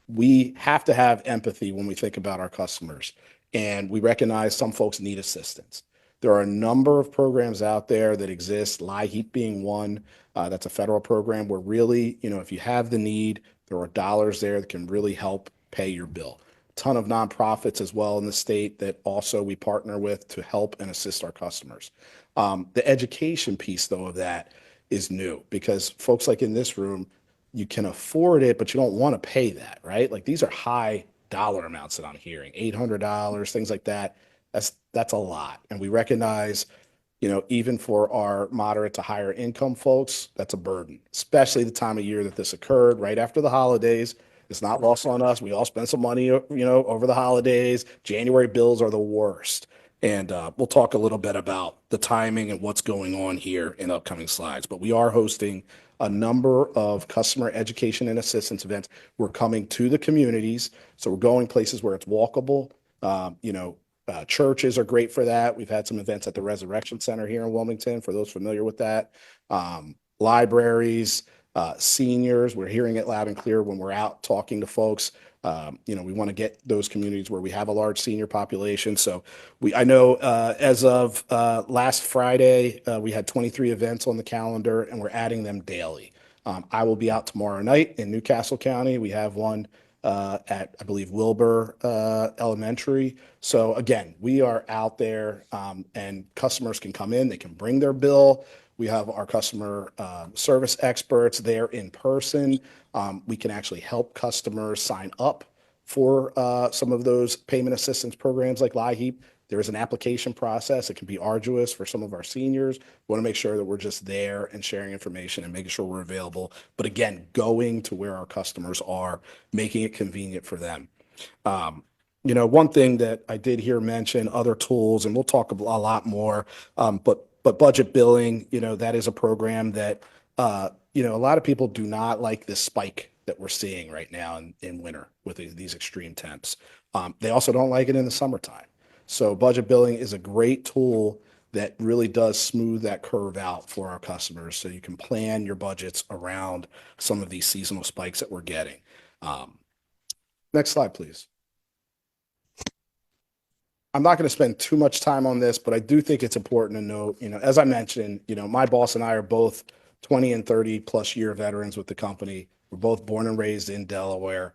We have to have empathy when we think about our customers, and we recognize some folks need assistance. There are a number of programs out there that exist, LIHEAP being one. That's a federal program where really, if you have the need, there are dollars there that can really help pay your bill. A ton of nonprofits as well in the state that also we partner with to help and assist our customers. The education piece, though, of that is new because folks like in this room, you can afford it, but you don't want to pay that, right? Like these are high dollar amounts that I'm hearing, $800, things like that. That's a lot. And we recognize, even for our moderate to higher income folks, that's a burden, especially the time of year that this occurred right after the holidays. It's not lost on us. We all spend some money, over the holidays. January bills are the worst. And we'll talk a little bit about the timing and what's going on here in upcoming slides. But we are hosting a number of customer education and assistance events. We're coming to the communities. So we're going places where it's walkable. Churches are great for that. We've had some events at the Resurrection Center here in Wilmington, for those familiar with that. Libraries, seniors, we're hearing it loud and clear when we're out talking to folks. We want to get those communities where we have a large senior population. So I know as of last Friday, we had 23 events on the calendar and we're adding them daily. I will be out tomorrow night in Newcastle County. We have one at, I believe, Wilbur Elementary. So again, we are out there and customers can come in, they can bring their bill. We have our customer service experts there in person. We can actually help customers sign up for some of those payment assistance programs like LIHEAP. There is an application process. It can be arduous for some of our seniors. We want to make sure that we're just there and sharing information and making sure we're available. But again, going to where our customers are, making it convenient for them. One thing that I did hear mention, other tools, and we'll talk a lot more, but budget billing, that is a program that, a lot of people do not like this spike that we're seeing right now in winter with these extreme temps. They also don't like it in the summertime. So budget billing is a great tool that really does smooth that curve out for our customers. So you can plan your budgets around some of these seasonal spikes that we're getting. Next slide, please. I'm not going to spend too much time on this, but I do think it's important to note, as I mentioned, my boss and I are both 20 and 30 plus year veterans with the company. We're both born and raised in Delaware.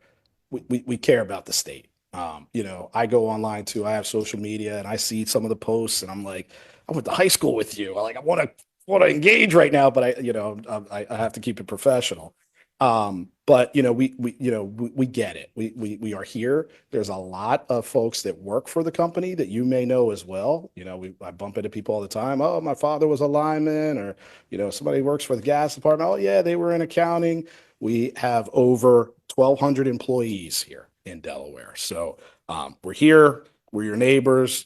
We care about the state. I go online too. I have social media and I see some of the posts and I'm like, I went to high school with you. I want to engage right now, but I have to keep it professional. But we get it. We are here. There's a lot of folks that work for the company that you may know as well. I bump into people all the time. Oh, my father was a lineman, or somebody works for the gas department. Oh yeah, they were in accounting. We have over 1,200 employees here in Delaware. So we're here. We're your neighbors.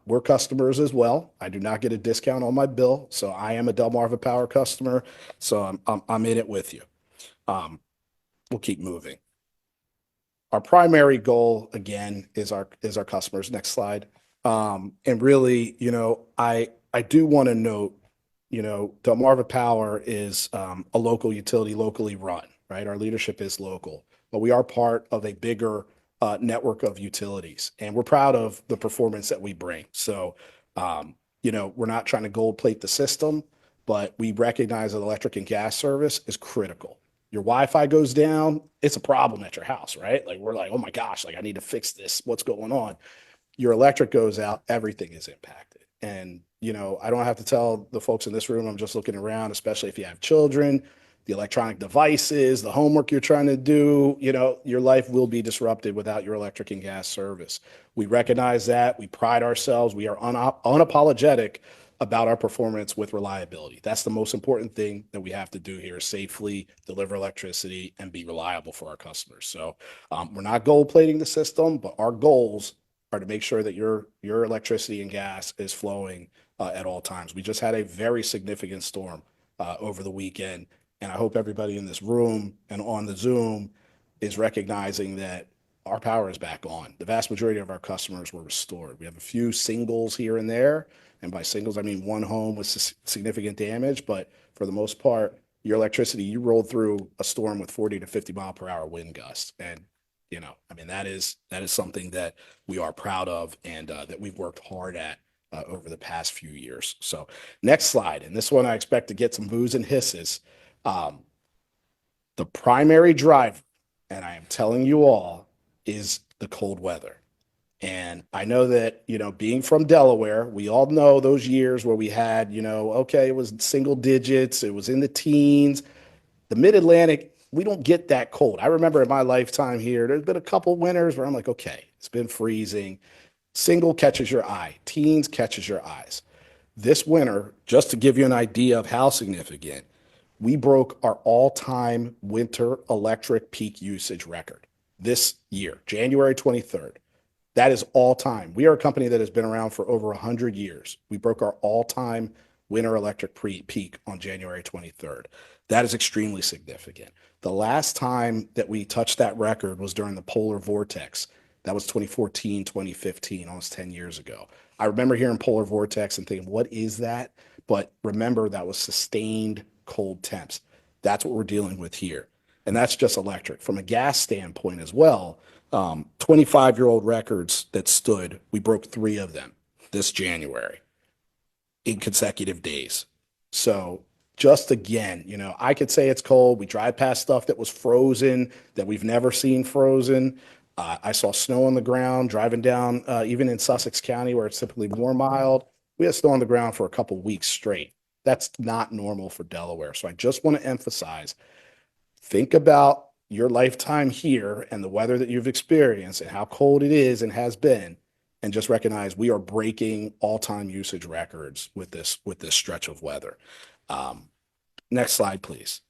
We're customers as well. I do not get a discount on my bill, so I am a Delmarva Power customer. So I'm in it with you. We'll keep moving. Our primary goal, again, is our customers. Next slide. And really, I do want to note, Delmarva Power is a local utility, locally run, right? Our leadership is local, but we are part of a bigger network of utilities, and we're proud of the performance that we bring. So, we're not trying to gold plate the system, but we recognize that electric and gas service is critical. Your Wi-Fi goes down, it's a problem at your house, right? We're like, oh my gosh, I need to fix this. What's going on? Your electric goes out, everything is impacted. And, I don't have to tell the folks in this room, I'm just looking around, especially if you have children, the electronic devices, the homework you're trying to do, your life will be disrupted without your electric and gas service. We recognize that. We pride ourselves. We are unapologetic about our performance with reliability. That's the most important thing that we have to do here, safely deliver electricity and be reliable for our customers. So we're not gold plating the system, but our goals are to make sure that your electricity and gas is flowing at all times. We just had a very significant storm over the weekend, and I hope everybody in this room and on the Zoom is recognizing that our power is back on. The vast majority of our customers were restored. We have a few singles here and there, and by singles, I mean one home with significant damage, but for the most part, your electricity, you rolled through a storm with 40 to 50 mile per hour wind gusts. And, that is something that we are proud of and that we've worked hard at over the past few years. So next slide, and this one I expect to get some boos and hisses. The primary driver, and I am telling you all, is the cold weather. And I know that, being from Delaware, we all know those years where we had, okay, it was single digits, it was in the teens. The Mid-Atlantic, we don't get that cold. I remember in my lifetime here, there's been a couple winters where I'm like, okay, it's been freezing. Single catches your eye, teens catches your eyes. This winter, just to give you an idea of how significant, we broke our all-time winter electric peak usage record this year, January 23rd. That is all time. We are a company that has been around for over 100 years. We broke our all-time winter electric peak on January 23rd. That is extremely significant. The last time that we touched that record was during the polar vortex. That was 2014, 2015, almost 10 years ago. I remember hearing polar vortex and thinking, what is that? But remember, that was sustained cold temps. That's what we're dealing with here. And that's just electric. From a gas standpoint as well, 25-year-old records that stood, we broke 3 of them this January in consecutive days. So just again, I could say it's cold. We drive past stuff that was frozen, that we've never seen frozen. I saw snow on the ground driving down, even in Sussex County, where it's typically more mild. We had snow on the ground for a couple weeks straight. That's not normal for Delaware. So I just want to emphasize, think about your lifetime here and the weather that you've experienced and how cold it is and has been, and just recognize we are breaking all-time usage records with this stretch of weather. Next slide, please.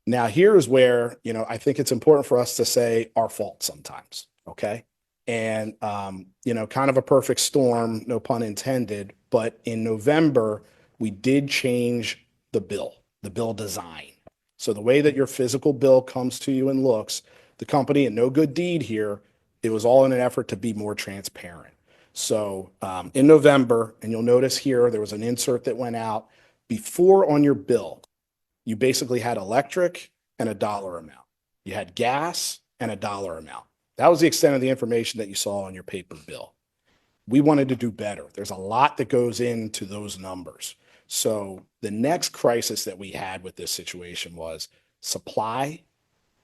Now, here's where, I think it's important for us to say our fault sometimes, okay? And, kind of a perfect storm, no pun intended, but in November, we did change the bill design. So the way that your physical bill comes to you and looks, the company, and no good deed here, it was all in an effort to be more transparent. So in November, and you'll notice here, there was an insert that went out before on your bill. You basically had electric and a dollar amount. You had gas and a dollar amount. That was the extent of the information that you saw on your paper bill. We wanted to do better. There's a lot that goes into those numbers. So the next crisis that we had with this situation was supply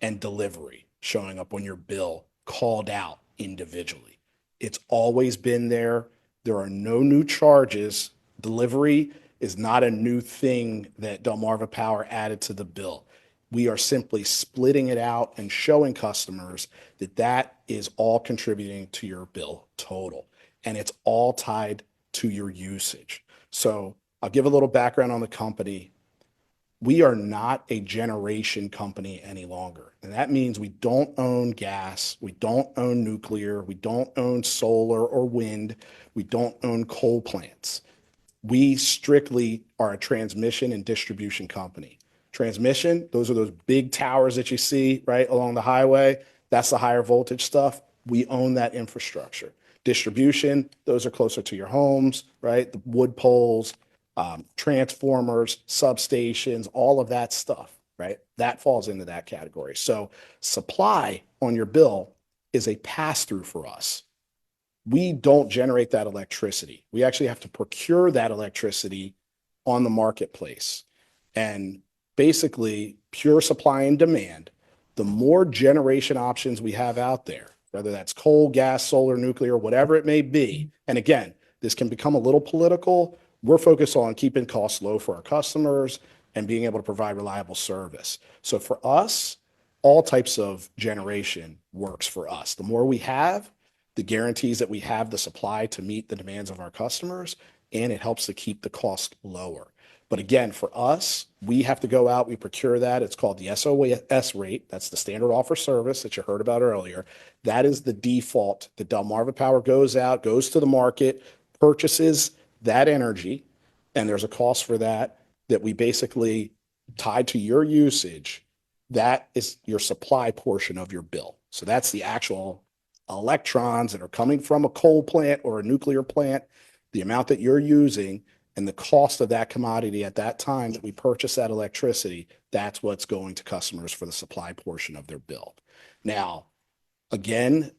and delivery showing up on your bill called out individually. It's always been there. There are no new charges. Delivery is not a new thing that Delmarva Power added to the bill. We are simply splitting it out and showing customers that that is all contributing to your bill total. And it's all tied to your usage. So I'll give a little background on the company. We are not a generation company any longer. And that means we don't own gas, we don't own nuclear, we don't own solar or wind, we don't own coal plants. We strictly are a transmission and distribution company. Transmission, those are those big towers that you see right along the highway. That's the higher voltage stuff. We own that infrastructure. Distribution, those are closer to your homes, right? The wood poles, transformers, substations, all of that stuff, right? That falls into that category. So supply on your bill is a pass-through for us. We don't generate that electricity. We actually have to procure that electricity on the marketplace. And basically, pure supply and demand, the more generation options we have out there, whether that's coal, gas, solar, nuclear, whatever it may be. And again, this can become a little political. We're focused on keeping costs low for our customers and being able to provide reliable service. So for us, all types of generation works for us. The more we have, the guarantees that we have the supply to meet the demands of our customers, and it helps to keep the cost lower. But again, for us, we have to go out, we procure that. It's called the SOS rate. That's the standard offer service that you heard about earlier. That is the default. The Delmarva Power goes out, goes to the market, purchases that energy, and there's a cost for that we basically tied to your usage. That is your supply portion of your bill. So that's the actual electrons that are coming from a coal plant or a nuclear plant, the amount that you're using, and the cost of that commodity at that time that we purchase that electricity. That's what's going to customers for the supply portion of their bill. Now, again,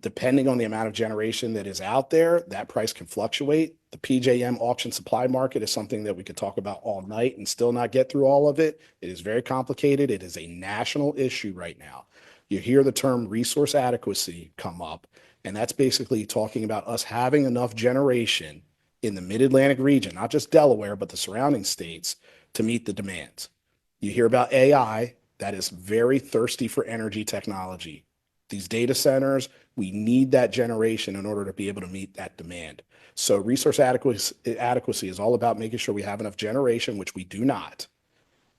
depending on the amount of generation that is out there, that price can fluctuate. The PJM auction supply market is something that we could talk about all night and still not get through all of it. It is very complicated. It is a national issue right now. You hear the term resource adequacy come up, and that's basically talking about us having enough generation in the Mid-Atlantic region, not just Delaware, but the surrounding states, to meet the demands. You hear about AI, that is very thirsty for energy technology. These data centers, we need that generation in order to be able to meet that demand. So resource adequacy is all about making sure we have enough generation, which we do not,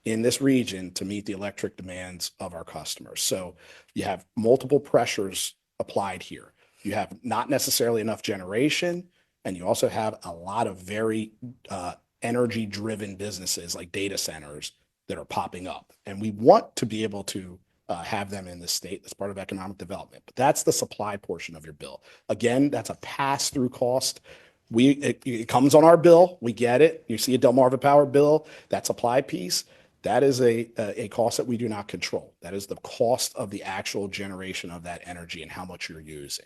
in this region to meet the electric demands of our customers. So you have multiple pressures applied here. You have not necessarily enough generation, and you also have a lot of very energy-driven businesses like data centers that are popping up. And we want to be able to have them in the state. That's part of economic development. But that's the supply portion of your bill. Again, that's a pass-through cost. It comes on our bill. We get it. You see a Delmarva Power bill, that supply piece. That is a cost that we do not control. That is the cost of the actual generation of that energy and how much you're using.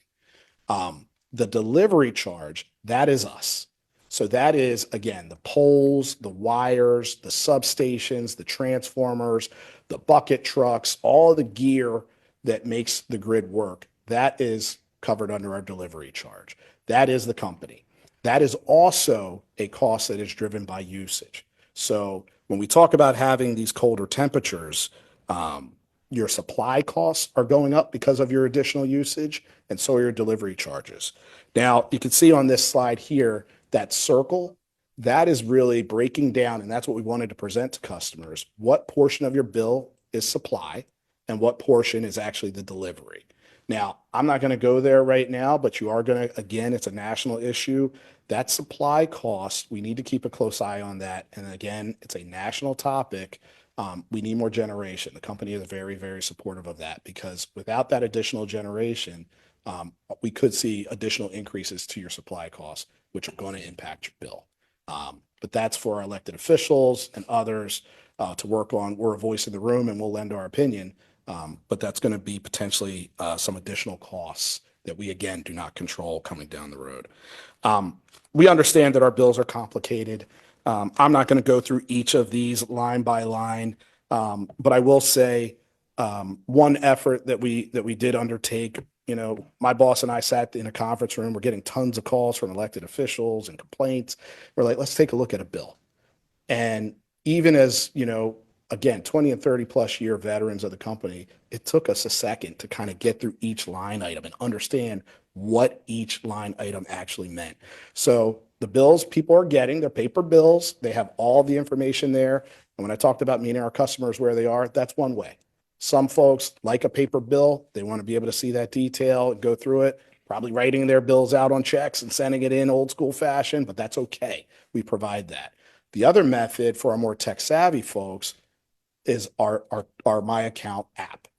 The delivery charge, that is us. So that is, again, the poles, the wires, the substations, the transformers, the bucket trucks, all the gear that makes the grid work. That is covered under our delivery charge. That is the company. That is also a cost that is driven by usage. So when we talk about having these colder temperatures, your supply costs are going up because of your additional usage, and so are your delivery charges. Now, you can see on this slide here, that circle, that is really breaking down, and that's what we wanted to present to customers. What portion of your bill is supply, and what portion is actually the delivery? Now, I'm not going to go there right now, but you are going to, again, it's a national issue. That supply cost, we need to keep a close eye on that. And again, it's a national topic. We need more generation. The company is very, very supportive of that, because without that additional generation, we could see additional increases to your supply costs, which are going to impact your bill. But that's for our elected officials and others to work on. We're a voice in the room and we'll lend our opinion, but that's going to be potentially some additional costs that we, again, do not control coming down the road. We understand that our bills are complicated. I'm not going to go through each of these line by line, but I will say one effort that we did undertake. You know, my boss and I sat in a conference room. We're getting tons of calls from elected officials and complaints. We're like, let's take a look at a bill. And even as, you know, again, 20 and 30 plus year veterans of the company, it took us a second to kind of get through each line item and understand what each line item actually meant. So the bills people are getting, they're paper bills. They have all the information there. And when I talked about meeting our customers where they are, that's one way. Some folks like a paper bill. They want to be able to see that detail and go through it, probably writing their bills out on checks and sending it in old school fashion, but that's okay. We provide that. The other method for our more tech savvy folks is our My Account app.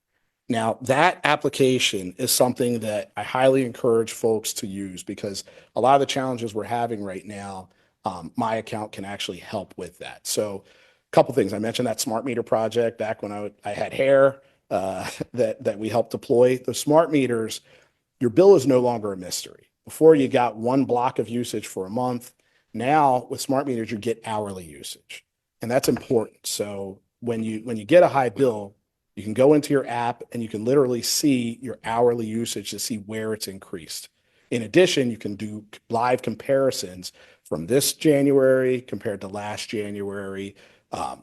Now, that application is something that I highly encourage folks to use, because a lot of the challenges we're having right now, My Account can actually help with that. So a couple things. I mentioned that smart meter project back when I had hair that we helped deploy. The smart meters, your bill is no longer a mystery. Before, you got one block of usage for a month. Now with smart meters, you get hourly usage, and that's important. So when you get a high bill, you can go into your app and you can literally see your hourly usage to see where it's increased. In addition, you can do live comparisons from this January compared to last January,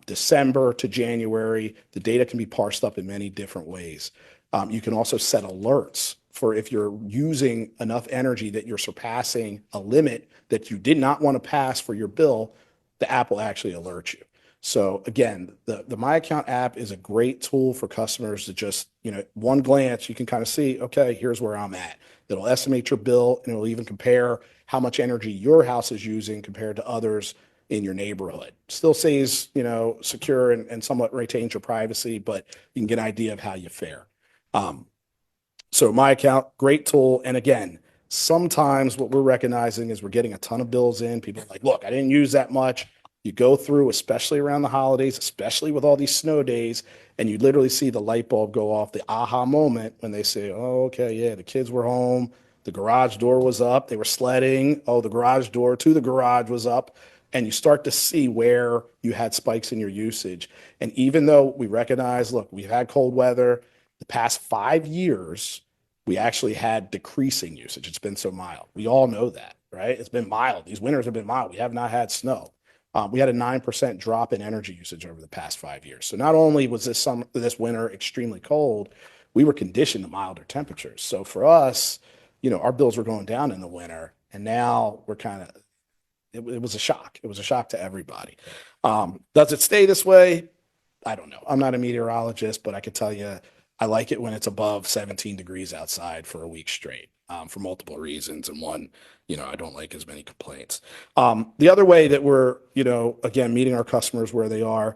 December to January. The data can be parsed up in many different ways. You can also set alerts for if you're using enough energy that you're surpassing a limit that you did not want to pass for your bill, the app will actually alert you. So again, the My Account app is a great tool for customers to just, one glance, you can kind of see, okay, here's where I'm at. It'll estimate your bill and it'll even compare how much energy your house is using compared to others in your neighborhood. Still stays, secure and somewhat retains your privacy, but you can get an idea of how you fare. So My Account, great tool. And again, sometimes what we're recognizing is we're getting a ton of bills in. People are like, look, I didn't use that much. You go through, especially around the holidays, especially with all these snow days, and you literally see the light bulb go off, the aha moment when they say, oh, okay, yeah, the kids were home. The garage door was up. They were sledding. Oh, the garage door to the garage was up. And you start to see where you had spikes in your usage. And even though we recognize, look, we've had cold weather, the past 5 years, we actually had decreasing usage. It's been so mild. We all know that, right? It's been mild. These winters have been mild. We have not had snow. We had a 9% drop in energy usage over the past 5 years. So not only was this winter extremely cold, we were conditioned to milder temperatures. So for us, our bills were going down in the winter, and now we're kind of, it was a shock. It was a shock to everybody. Does it stay this way? I don't know. I'm not a meteorologist, but I can tell you, I like it when it's above 17 degrees outside for a week straight, for multiple reasons. And one, I don't like as many complaints. The other way that we're, again, meeting our customers where they are,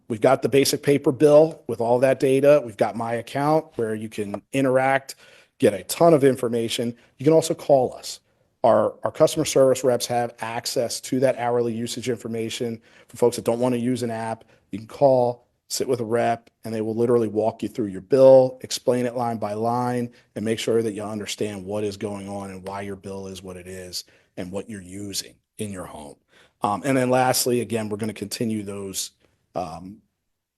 we've got the basic paper bill with all that data. We've got My Account where you can interact, get a ton of information. You can also call us. Our customer service reps have access to that hourly usage information. For folks that don't want to use an app, you can call, sit with a rep, and they will literally walk you through your bill, explain it line by line, and make sure that you understand what is going on and why your bill is what it is and what you're using in your home. And then lastly, again, we're going to continue those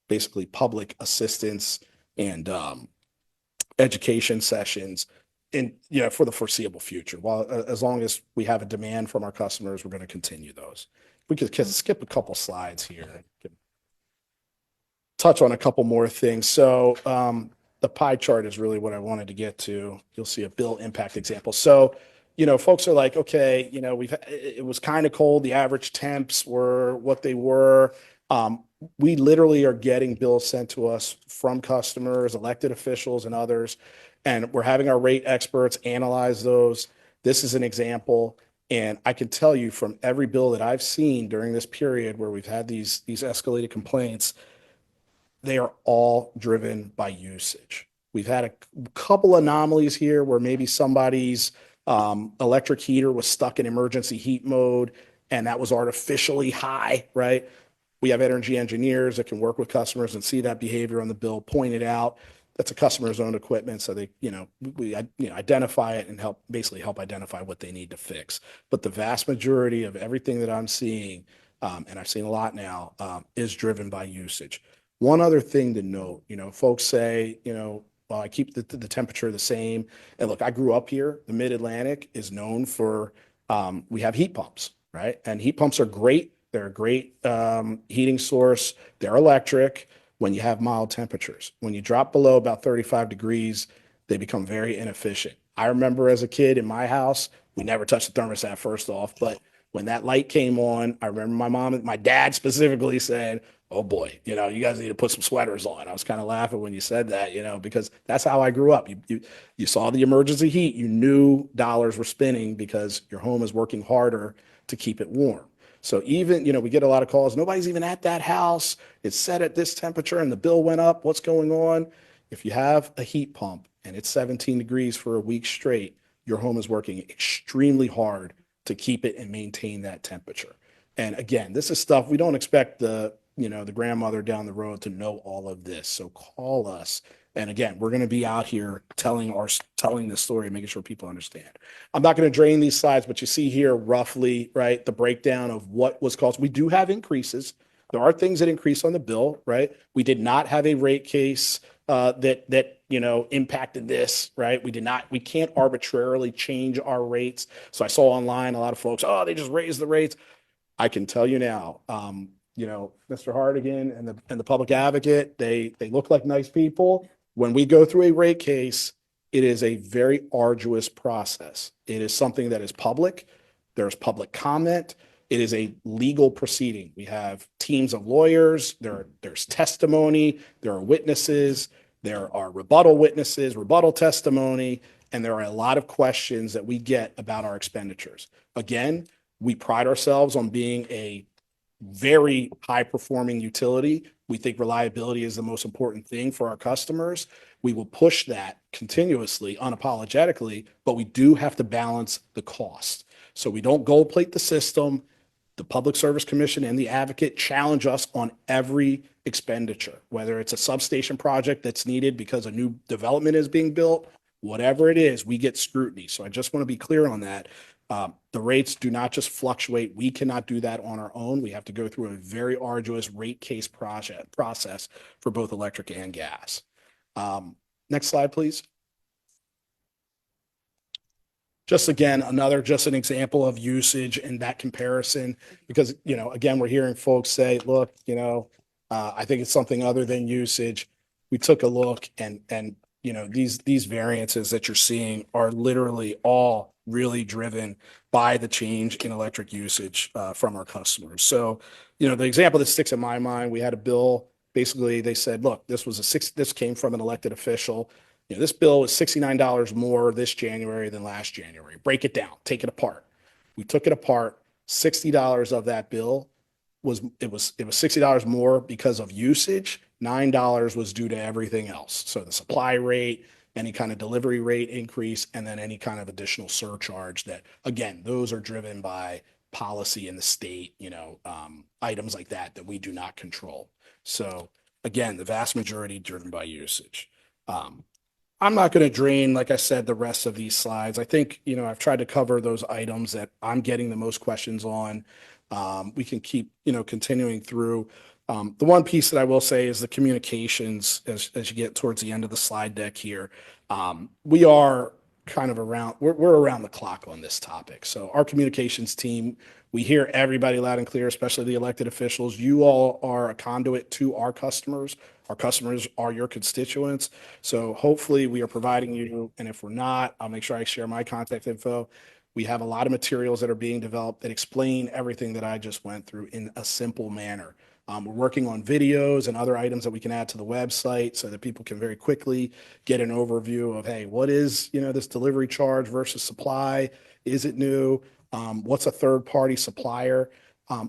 basically public assistance and education sessions for the foreseeable future. While as long as we have a demand from our customers, we're going to continue those. We could skip a couple slides here. Touch on a couple more things. So the pie chart is really what I wanted to get to. You'll see a bill impact example. So, folks are like, okay, it was kind of cold. The average temps were what they were. We literally are getting bills sent to us from customers, elected officials, and others, and we're having our rate experts analyze those. This is an example. And I can tell you from every bill that I've seen during this period where we've had these escalated complaints, they are all driven by usage. We've had a couple anomalies here where maybe somebody's electric heater was stuck in emergency heat mode and that was artificially high, right? We have energy engineers that can work with customers and see that behavior on the bill, point it out. That's a customer's own equipment. So they, we identify it and help identify what they need to fix. But the vast majority of everything that I'm seeing, and I've seen a lot now, is driven by usage. One other thing to note, folks say, well, I keep the temperature the same. And look, I grew up here. The Mid-Atlantic is known for, we have heat pumps, right? And heat pumps are great. They're a great heating source. They're electric when you have mild temperatures. When you drop below about 35 degrees, they become very inefficient. I remember as a kid in my house, we never touched the thermostat first off, but when that light came on, I remember my mom and my dad specifically saying, oh boy, you guys need to put some sweaters on. I was kind of laughing when you said that, because that's how I grew up. You saw the emergency heat, you knew dollars were spinning because your home is working harder to keep it warm. So even, we get a lot of calls, nobody's even at that house. It's set at this temperature and the bill went up. What's going on? If you have a heat pump and it's 17 degrees for a week straight, your home is working extremely hard to keep it and maintain that temperature. And again, this is stuff we don't expect the grandmother down the road to know all of this. So call us. And again, we're going to be out here telling the story, making sure people understand. I'm not going to drain these slides, but you see here roughly, right, the breakdown of what was caused. We do have increases. There are things that increase on the bill, right? We did not have a rate case that impacted this, right? We can't arbitrarily change our rates. So I saw online a lot of folks, oh, they just raised the rates. I can tell you now, Mr. Hardigan and the public advocate, they look like nice people. When we go through a rate case, it is a very arduous process. It is something that is public. There's public comment. It is a legal proceeding. We have teams of lawyers. There's testimony. There are witnesses. There are rebuttal witnesses, rebuttal testimony, and there are a lot of questions that we get about our expenditures. Again, we pride ourselves on being a very high performing utility. We think reliability is the most important thing for our customers. We will push that continuously, unapologetically, but we do have to balance the cost. So we don't gold plate the system. The Public Service Commission and the advocate challenge us on every expenditure, whether it's a substation project that's needed because a new development is being built, whatever it is, we get scrutiny. So I just want to be clear on that. The rates do not just fluctuate. We cannot do that on our own. We have to go through a very arduous rate case process for both electric and gas. Next slide, please. Just again, just an example of usage and that comparison, because, again, we're hearing folks say, look, I think it's something other than usage. We took a look and these variances that you're seeing are literally all really driven by the change in electric usage from our customers. So, the example that sticks in my mind, we had a bill. Basically, they said, look, this came from an elected official. This bill was $69 more this January than last January. Break it down, take it apart. We took it apart. $60 of that bill was $60 more because of usage. $9 was due to everything else. So the supply rate, any kind of delivery rate increase, and then any kind of additional surcharge that, again, those are driven by policy in the state, items like that we do not control. So again, the vast majority driven by usage. I'm not going to drain, like I said, the rest of these slides. I think, I've tried to cover those items that I'm getting the most questions on. We can keep, continuing through. The one piece that I will say is the communications as you get towards the end of the slide deck here. We are kind of we're around the clock on this topic. So our communications team, we hear everybody loud and clear, especially the elected officials. You all are a conduit to our customers. Our customers are your constituents. So hopefully we are providing you, and if we're not, I'll make sure I share my contact info. We have a lot of materials that are being developed that explain everything that I just went through in a simple manner. We're working on videos and other items that we can add to the website so that people can very quickly get an overview of, hey, what is, this delivery charge versus supply? Is it new? What's a third-party supplier?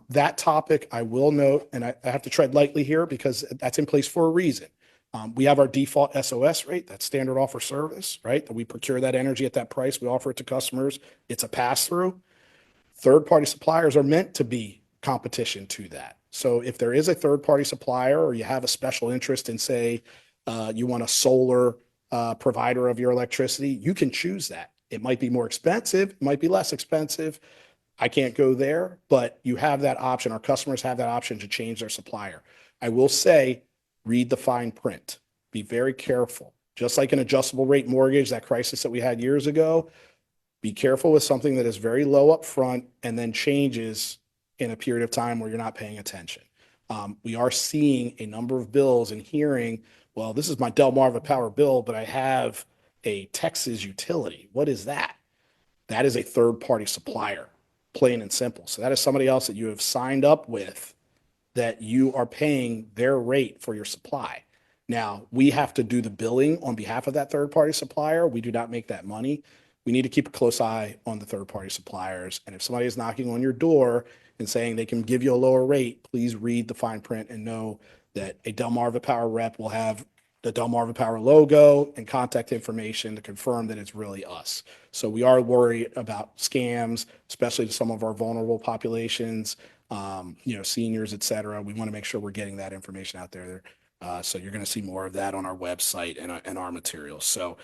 That topic, I will note, and I have to tread lightly here because that's in place for a reason. We have our default SOS rate, that's standard offer service, right? That we procure that energy at that price. We offer it to customers. It's a pass-through. Third-party suppliers are meant to be competition to that. So if there is a third-party supplier or you have a special interest in, say, you want a solar provider of your electricity, you can choose that. It might be more expensive, it might be less expensive. I can't go there, but you have that option. Our customers have that option to change their supplier. I will say, read the fine print. Be very careful. Just like an adjustable rate mortgage, that crisis that we had years ago, be careful with something that is very low up front and then changes in a period of time where you're not paying attention. We are seeing a number of bills and hearing, well, this is my Delmarva Power bill, but I have a Texas utility. What is that? That is a third-party supplier, plain and simple. So that is somebody else that you have signed up with that you are paying their rate for your supply. Now, we have to do the billing on behalf of that third-party supplier. We do not make that money. We need to keep a close eye on the third-party suppliers. And if somebody is knocking on your door and saying they can give you a lower rate, please read the fine print and know that a Delmarva Power rep will have the Delmarva Power logo and contact information to confirm that it's really us. So we are worried about scams, especially to some of our vulnerable populations, seniors, et cetera. We want to make sure we're getting that information out there. So you're going to see more of that on our website and our materials. So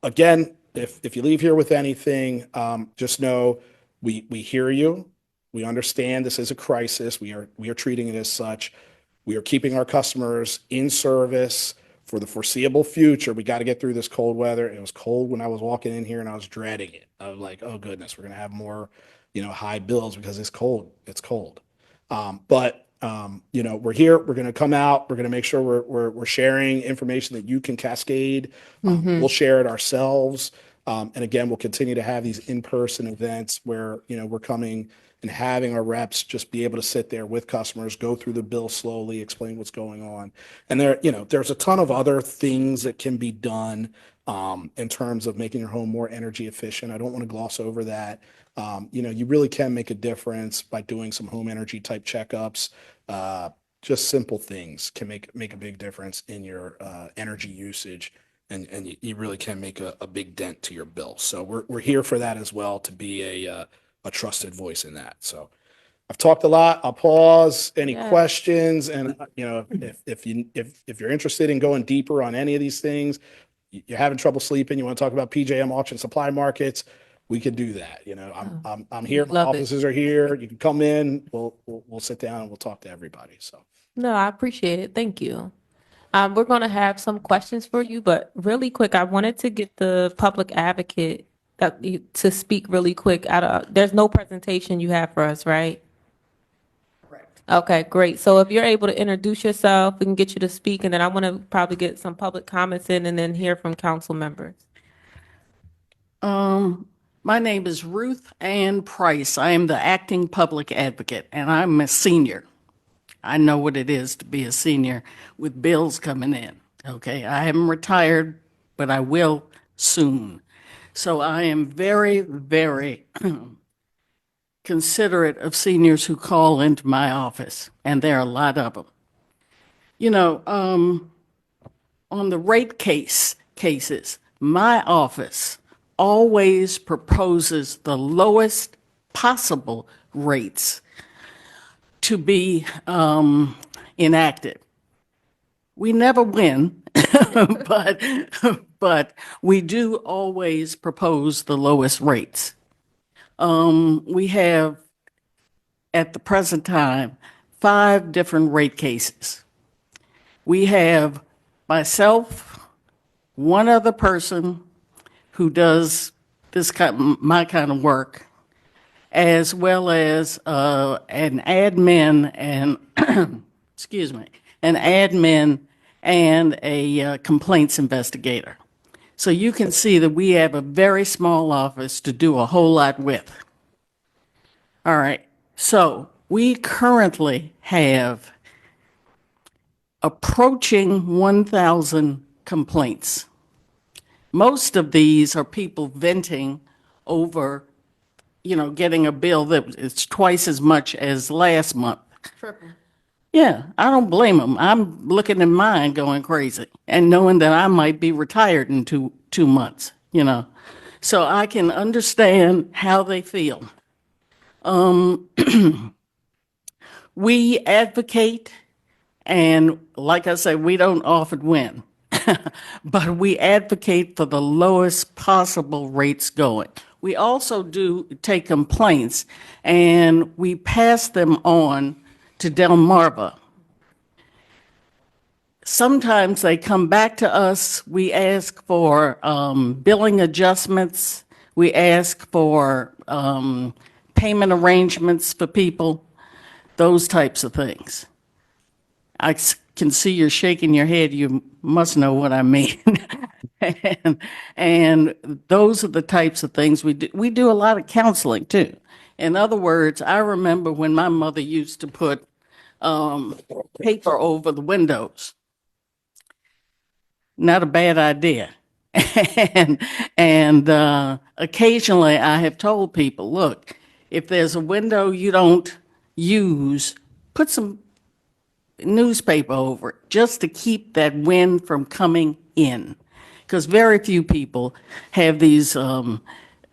again, if you leave here with anything, just know we hear you. We understand this is a crisis. We are treating it as such. We are keeping our customers in service for the foreseeable future. We got to get through this cold weather. It was cold when I was walking in here and I was dreading it. I was like, oh goodness, we're going to have more, high bills because it's cold. It's cold. But You know, we're here, we're going to come out, we're going to make sure we're sharing information that you can cascade. We'll share it ourselves. And again, we'll continue to have these in-person events where, you know, we're coming and having our reps just be able to sit there with customers, go through the bill slowly, explain what's going on. And there, you know, there's a ton of other things that can be done in terms of making your home more energy efficient. I don't want to gloss over that. You know, you really can make a difference by doing some home energy type checkups. Just simple things can make a big difference in your energy usage, and you really can make a big dent to your bill. So we're here for that as well, to be a trusted voice in that. So I've talked a lot. I'll pause. Any Yes. questions? And you know, if you're interested in going deeper on any of these things, you're having trouble sleeping, you want to talk about PJM auction supply markets, we could do that. You know, I'm here. My Love it. offices are here. You can come in. We'll sit down and we'll talk to everybody. So. No, I appreciate it. Thank you. We're going to have some questions for you, but really quick, I wanted to get the public advocate to speak really quick. There's no presentation you have for us, right? Correct. Okay, great. So if you're able to introduce yourself, we can get you to speak, and then I want to probably get some public comments in and then hear from council members. My name is Ruth Ann Price. I am the acting public advocate, and I'm a senior. I know what it is to be a senior with bills coming in. Okay, I haven't retired, but I will soon. So I am very, very considerate of seniors who call into my office, and there are a lot of them. You know, on the rate cases, my office always proposes the lowest possible rates to be enacted. We never win, but we do always propose the lowest rates. We have, at the present time, 5 different rate cases. We have myself, one other person who does my kind of work, as well as an admin and an admin and a complaints investigator. So you can see that we have a very small office to do a whole lot with. All right, so we currently have approaching 1,000 complaints. Most of these are people venting over, you know, getting a bill that is twice as much as last month. Triple. Yeah, I don't blame them. I'm looking at mine going crazy and knowing that I might be retired in two months, you know. So I can understand how they feel. We advocate, and like I say, we don't often win. But we advocate for the lowest possible rates going. We also do take complaints and we pass them on to Delmarva. Sometimes they come back to us. We ask for billing adjustments. We ask for payment arrangements for people, those types of things. I can see you're shaking your head. You must know what I mean. and those are the types of things we do. We do a lot of counseling too. In other words, I remember when my mother used to put paper over the windows. Not a bad idea. and occasionally I have told people, look, if there's a window you don't use, put some newspaper over it just to keep that wind from coming in. Because very few people have these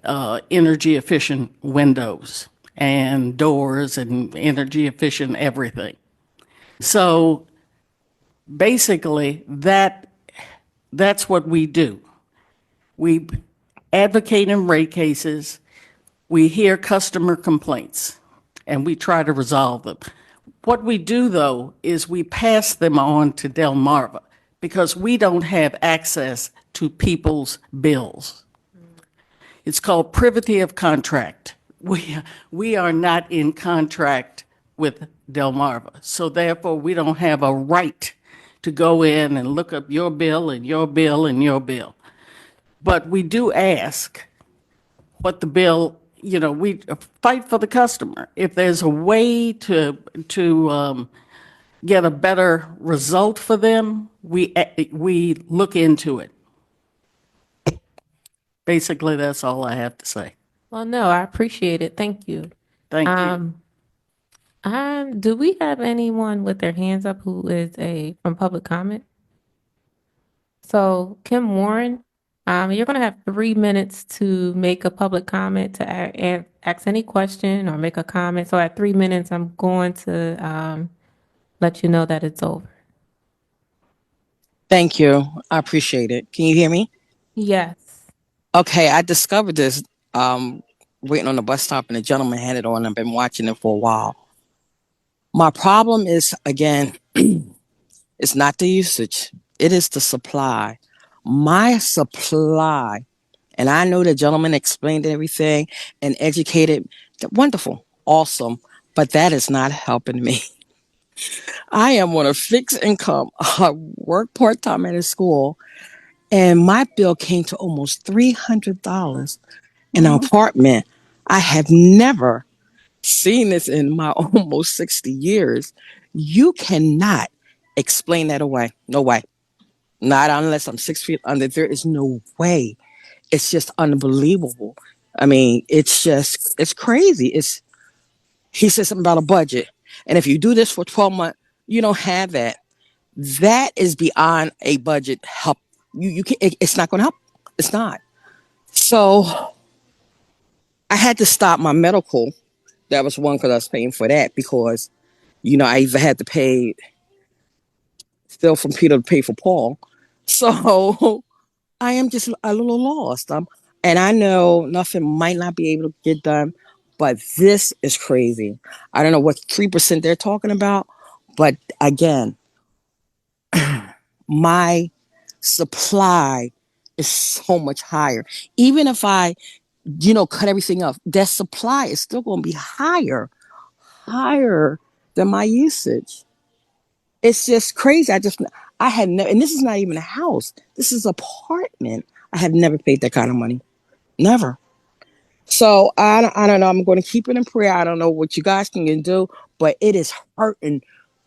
energy efficient windows and doors and energy efficient everything. So basically that's what we do. We advocate in rate cases, we hear customer complaints, and we try to resolve them. What we do, though, is we pass them on to Delmarva because we don't have access to people's bills. It's called privity of contract. We are not in contract with Delmarva. So therefore, we don't have a right to go in and look up your bill and your bill and your bill. But we do ask what the bill, we fight for the customer. If there's a way to get a better result for them, we look into it. Basically, that's all I have to say. Well, no, I appreciate it. Thank you. Thank you. Do we have anyone with their hands up who is from public comment? So Kim Warren, you're going to have 3 minutes to make a public comment, to ask any question or make a comment. So at 3 minutes, I'm going to let you know that it's over. Thank you. I appreciate it. Can you hear me? Yes. Okay, I discovered this waiting on the bus stop and the gentleman had it on. I've been watching it for a while. My problem is, again, it's not the usage. It is the supply. My supply, and I know the gentleman explained everything and educated. Wonderful. Awesome. But that is not helping me. I am on a fixed income. I work part-time at a school. And my bill came to almost $300 in an apartment. I have never seen this in my almost 60 years. You cannot explain that away. No way. Not unless I'm 6 feet under. There is no way. It's just unbelievable. I mean, it's crazy. He said something about a budget. And if you do this for 12 months, you don't have that. That is beyond a budget help. You can, it's not going to help. It's not. So I had to stop my medical. That was one because I was paying for that because, I either had to pay still from Peter to pay for Paul. So I am just a little lost. And I know nothing might not be able to get done, but this is crazy. I don't know what 3% they're talking about, but again, my supply is so much higher. Even if I, cut everything off, that supply is still going to be higher than my usage. It's just crazy. I had never, and this is not even a house. This is an apartment. I have never paid that kind of money. Never. So I don't know. I'm going to keep it in prayer. I don't know what you guys can do, but it is hurting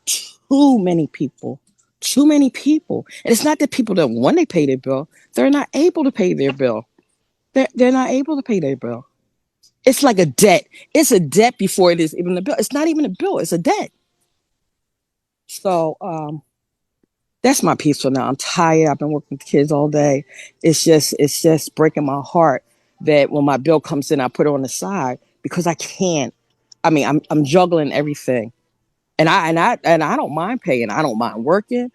too many people. Too many people. And it's not that people don't want to pay their bill. They're not able to pay their bill. They're not able to pay their bill. It's like a debt. It's a debt before it is even a bill. It's not even a bill. It's a debt. So that's my piece for now. I'm tired. I've been working with kids all day. It's just breaking my heart that when my bill comes in, I put it on the side because I can't. I mean, I'm juggling everything. And I don't mind paying. I don't mind working,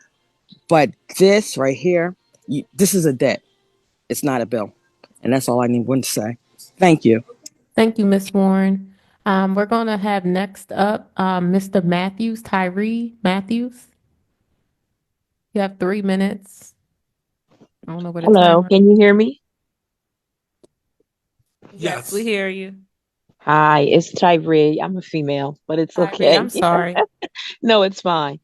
but this right here, this is a debt. It's not a bill, and that's all I want to say. Thank you. Thank you, Ms. Warren. We're going to have next up Mr. Matthews, Tyree Matthews. You have 3 minutes. I don't know what. Hello, can you hear me? Yes, we hear you. Hi, it's Tyree. I'm a female, but it's Tyree, okay. I'm sorry. No, it's fine.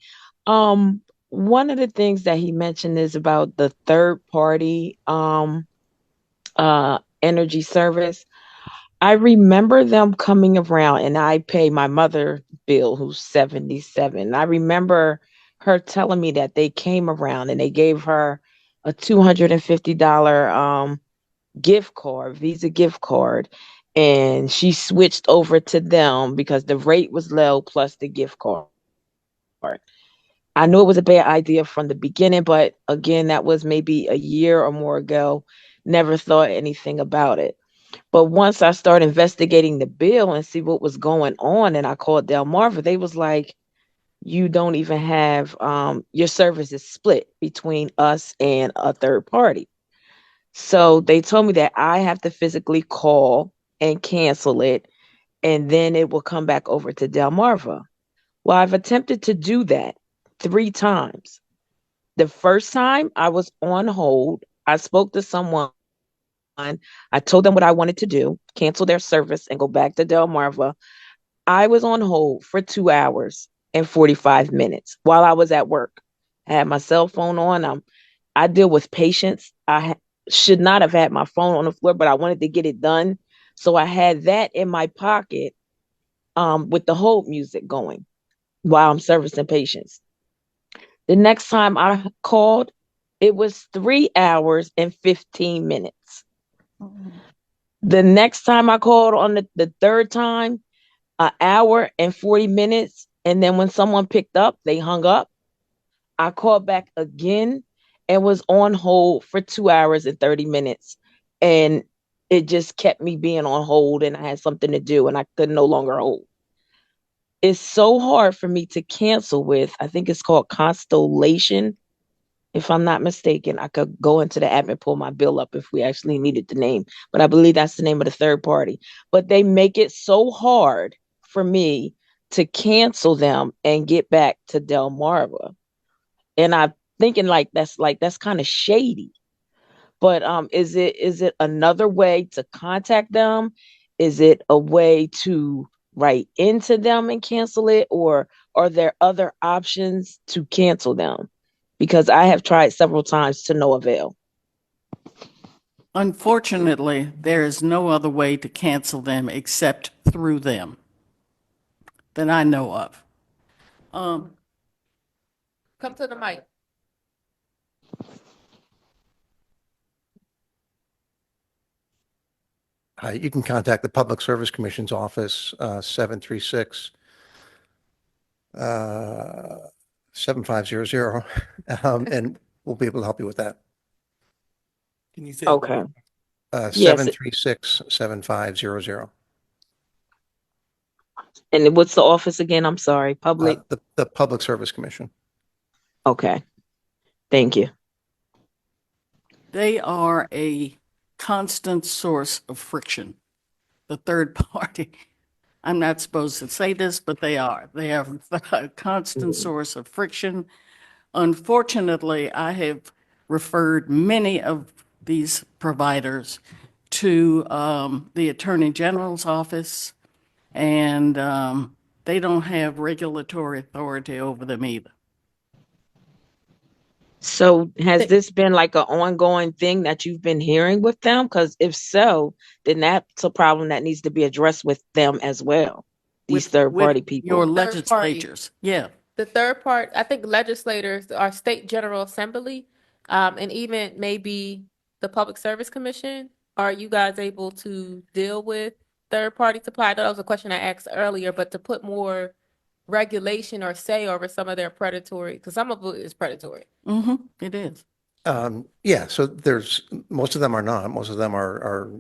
One of the things that he mentioned is about the third party energy service. I remember them coming around and I pay my mother bill who's 77. I remember her telling me that they came around and they gave her a $250 gift card, Visa gift card, and she switched over to them because the rate was low plus the gift card. I knew it was a bad idea from the beginning, but again, that was maybe a year or more ago. Never thought anything about it. But once I started investigating the bill and see what was going on, and I called Delmarva, they was like, you don't even have your service is split between us and a third party. So they told me that I have to physically call and cancel it, and then it will come back over to Delmarva. Well, I've attempted to do that 3 times. The first time I was on hold, I spoke to someone. I told them what I wanted to do, cancel their service and go back to Delmarva. I was on hold for 2 hours and 45 minutes while I was at work. I had my cell phone on. I deal with patients. Should not have had my phone on the floor, but I wanted to get it done. So I had that in my pocket with the hold music going while I'm servicing patients. The next time I called, it was 3 hours and 15 minutes. The next time I called on the third time, an hour and 40 minutes. And then when someone picked up, they hung up. I called back again and was on hold for 2 hours and 30 minutes. And it just kept me being on hold, and I had something to do and I could no longer hold. It's so hard for me to cancel with, I think it's called Constellation. If I'm not mistaken, I could go into the app and pull my bill up if we actually needed the name, but I believe that's the name of the third party. But they make it so hard for me to cancel them and get back to Delmarva. And I'm thinking that's kind of shady. But is it another way to contact them? Is it a way to write into them and cancel it, or are there other options to cancel them? Because I have tried several times to no avail. Unfortunately, there is no other way to cancel them except through them that I know of. Come to the mic. You can contact the Public Service Commission's office, 736 7500, and we'll be able to help you with that. Can you say? Okay. Yes. 736-7500. And what's the office again? I'm sorry. Public. The Public Service Commission. Okay. Thank you. They are a constant source of friction. The third party, I'm not supposed to say this, but they are. They are a constant source of friction. Unfortunately, I have referred many of these providers to the Attorney General's office, and they don't have regulatory authority over them either. So has this been like an ongoing thing that you've been hearing with them? Because if so, then that's a problem that needs to be addressed with them as well. These With third-party people. Your Third party. legislatures, yeah. The third part, I think legislators, our state general assembly, and even maybe the Public Service Commission, are you guys able to deal with third-party supply? I know that was a question I asked earlier, but to put more regulation or say over some of their predatory, because some of it is predatory. It is. Yeah, so most of them are not. Most of them are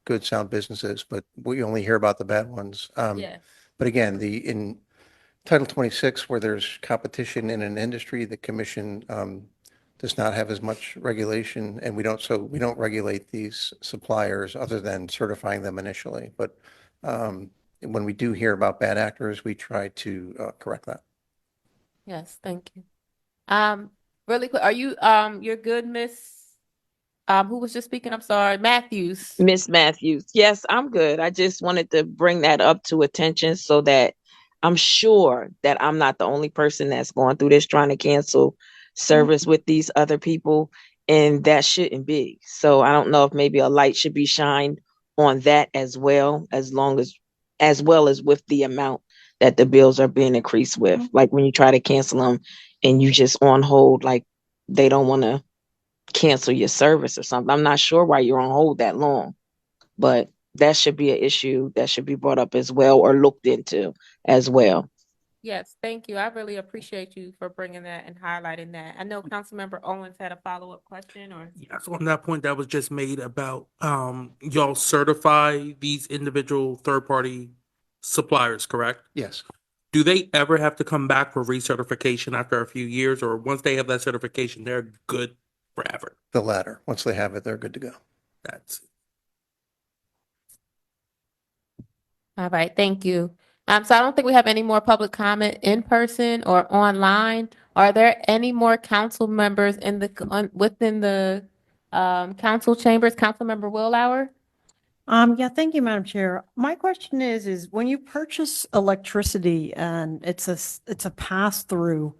good, sound businesses, but we only hear about the bad ones. Yeah. But again, in Title 26, where there's competition in an industry, the commission does not have as much regulation, and we don't regulate these suppliers other than certifying them initially. But when we do hear about bad actors, we try to correct that. Yes, thank you. Really quick, are you you're good, Miss who was just speaking? I'm sorry, Matthews. Miss Matthews. Yes, I'm good. I just wanted to bring that up to attention so that I'm sure that I'm not the only person that's going through this trying to cancel service with these other people, and that shouldn't be. So I don't know if maybe a light should be shined on that as well as well as with the amount that the bills are being increased with. Like when you try to cancel them and you just on hold, like they don't want to cancel your service or something. I'm not sure why you're on hold that long, but that should be an issue that should be brought up as well or looked into as well. Yes, thank you. I really appreciate you for bringing that and highlighting that. I know Councilmember Owens had a follow-up question or. Yeah, so on that point that was just made about y'all certify these individual third-party suppliers, correct? Yes. Do they ever have to come back for recertification after a few years, or once they have that certification, they're good forever? The latter. Once they have it, they're good to go. That's All right, thank you. So I don't think we have any more public comment in person or online. Are there any more council members within the council chambers? Councilmember Willauer? Yeah, thank you, Madam Chair. My question is when you purchase electricity and it's a pass-through,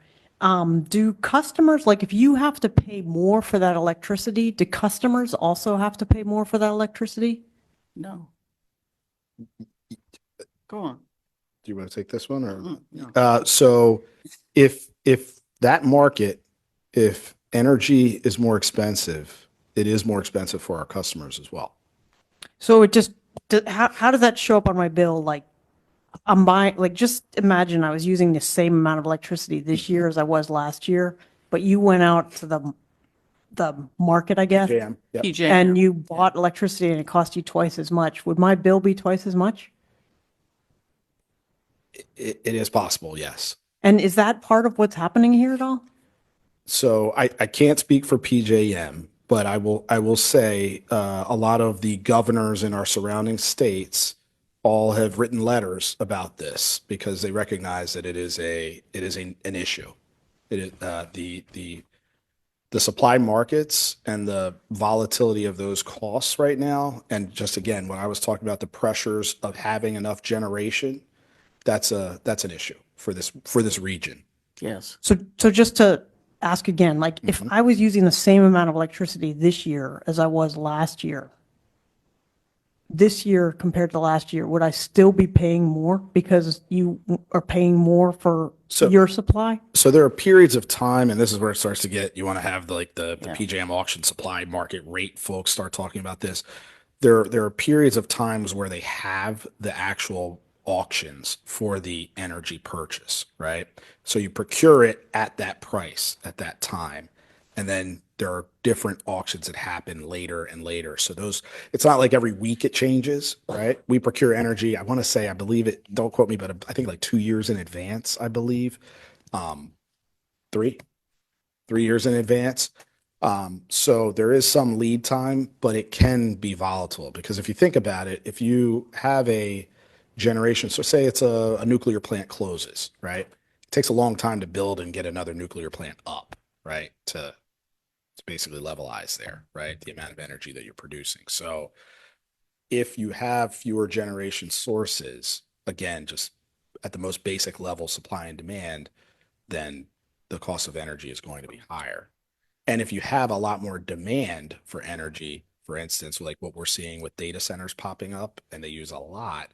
do customers, like if you have to pay more for that electricity, do customers also have to pay more for that electricity? No. Go on. Do you want to take this one or? No. So if that market, if energy is more expensive, it is more expensive for our customers as well. So it just, how does that show up on my bill? Like I'm buying, like just imagine I was using the same amount of electricity this year as I was last year, but you went out to the market, I guess, Jam. Yep. PJ. and you bought electricity and it cost you twice as much. Would my bill be twice as much? It is possible, yes. And is that part of what's happening here at all? So I can't speak for PJM, but I will say a lot of the governors in our surrounding states all have written letters about this because they recognize that it is an issue. It is the supply markets and the volatility of those costs right now, and just again when I was talking about the pressures of having enough generation, that's an issue for this region. Yes. So just to ask again, like if I was using the same amount of electricity this year as I was last year, this year compared to last year, would I still be paying more because you are paying more for your supply? So there are periods of time, and this is where it starts to get, you want to have the Yeah. PJM auction supply market rate folks start talking about this. There are periods of times where they have the actual auctions for the energy purchase, right? So you procure it at that price at that time. And then there are different auctions that happen later and later. So it's not like every week it changes, right? We procure energy, I want to say, I believe it, don't quote me, but I think like 2 years in advance, I believe. 3 years in advance. So there is some lead time, but it can be volatile because if you think about it, if you have a generation, so say it's a nuclear plant closes, right? It takes a long time to build and get another nuclear plant up, right? To basically levelize there, right? The amount of energy that you're producing. So if you have fewer generation sources, again, just at the most basic level, supply and demand, then the cost of energy is going to be higher. And if you have a lot more demand for energy, for instance, like what we're seeing with data centers popping up and they use a lot,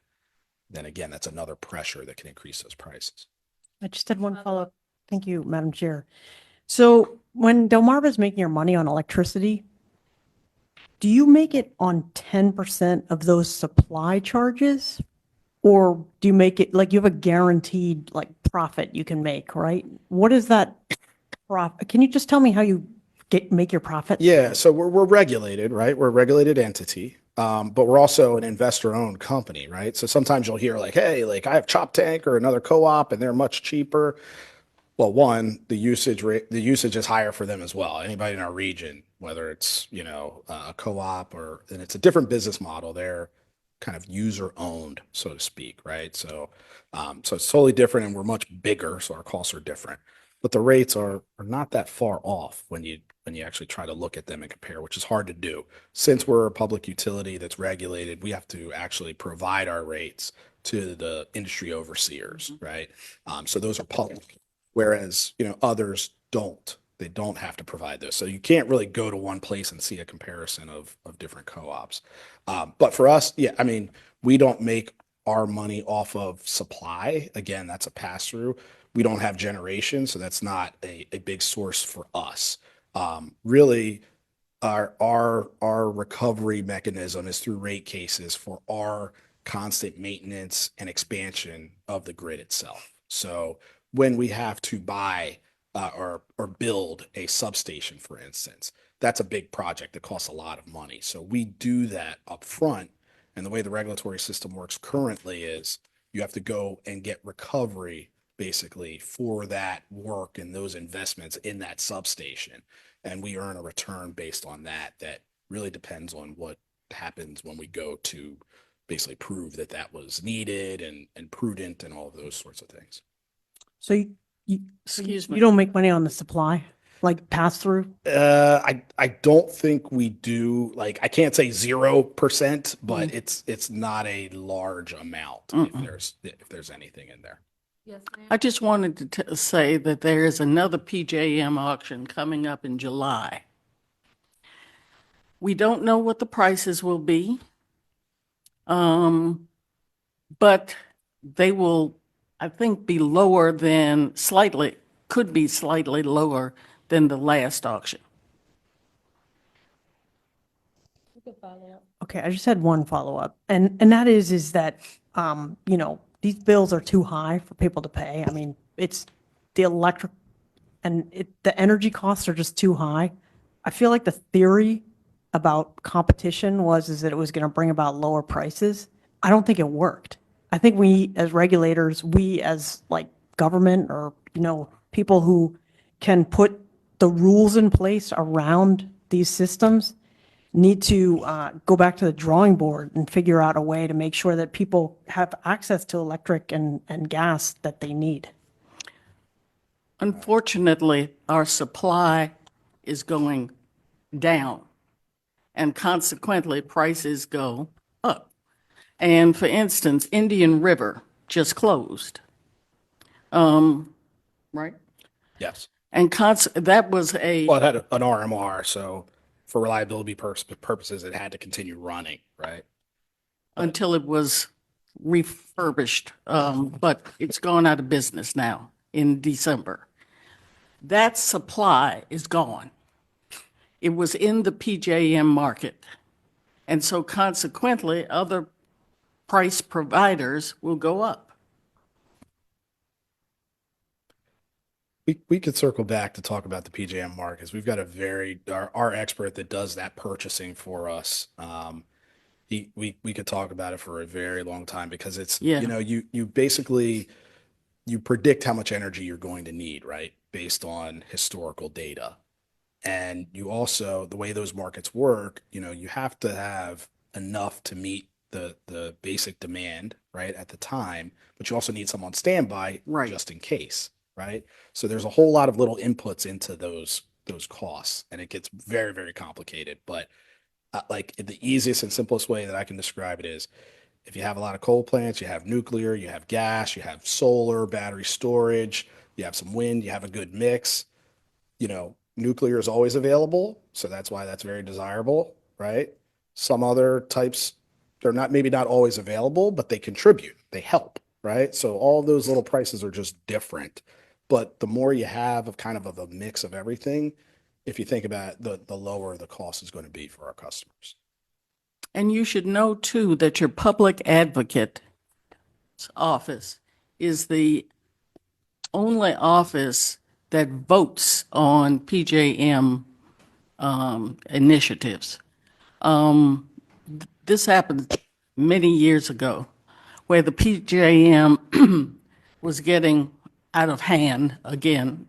then again, that's another pressure that can increase those prices. I just had one follow-up. Thank you, Madam Chair. So when Delmarva is making your money on electricity, do you make it on 10% of those supply charges? Or do you make it, like you have a guaranteed like profit you can make, right? What is that profit? Can you just tell me how you make your profit? Yeah, so we're regulated, right? We're a regulated entity, but we're also an investor-owned company, right? So sometimes you'll hear like, hey, like I have Chop Tank or another co-op and they're much cheaper. Well, one, the usage is higher for them as well. Anybody in our region, whether it's, a co-op and it's a different business model, they're kind of user-owned, so to speak, right? So it's totally different and we're much bigger, so our costs are different. But the rates are not that far off when you actually try to look at them and compare, which is hard to do. Since we're a public utility that's regulated, we have to actually provide our rates to the industry overseers, right? So those are public. Whereas, others don't. They don't have to provide those. So you can't really go to one place and see a comparison of different co-ops. But for us, yeah, I mean, we don't make our money off of supply. Again, that's a pass-through. We don't have generation, so that's not a big source for us. Really, our recovery mechanism is through rate cases for our constant maintenance and expansion of the grid itself. So when we have to buy or build a substation, for instance, that's a big project that costs a lot of money. So we do that up front. And the way the regulatory system works currently is you have to go and get recovery basically for that work and those investments in that substation. And we earn a return based on that. That really depends on what happens when we go to basically prove that that was needed and prudent and all of those sorts of things. So you Excuse me. you don't make money on the supply? like pass through? I don't think we do. Like, I can't say 0%, but it's not a large amount if there's anything in there. Yes, ma'am. I just wanted to say that there is another PJM auction coming up in July. We don't know what the prices will be, but they will, I think, be lower than could be slightly lower than the last auction. You can follow up. Okay, I just had one follow-up, and that is that, you know, these bills are too high for people to pay. I mean, it's the electric, and the energy costs are just too high. I feel like the theory about competition is that it was going to bring about lower prices. I don't think it worked. I think we as regulators, we as like government, or, you know, people who can put the rules in place around these systems, need to go back to the drawing board and figure out a way to make sure that people have access to electric and gas that they need. Unfortunately, our supply is going down, and consequently, prices go up. And for instance, Indian River just closed. Right? Yes. And that was Well, it had an RMR, so for reliability purposes, it had to continue running, right? until it was refurbished, but it's gone out of business now in December. That supply is gone. It was in the PJM market. And so consequently, other price providers will go up. We could circle back to talk about the PJM markets. We've got our expert that does that purchasing for us. We could talk about it for a very long time because it's, Yeah. you know, you basically, you predict how much energy you're going to need, right? Based on historical data. And you also, the way those markets work, you know, you have to have enough to meet the basic demand, right, at the time, but you also need some on standby Right. just in case, right? So there's a whole lot of little inputs into those costs, and it gets very, very complicated. But like the easiest and simplest way that I can describe it is, if you have a lot of coal plants, you have nuclear, you have gas, you have solar, battery storage, you have some wind, you have a good mix. You know, nuclear is always available, so that's why that's very desirable, right? Some other types, they're maybe not always available, but they contribute, they help, right? So all of those little prices are just different. But the more you have of kind of a mix of everything, if you think about it, the lower the cost is going to be for our customers. And you should know too that your public advocate's office is the only office that votes on PJM initiatives. This happened many years ago, where the PJM was getting out of hand again.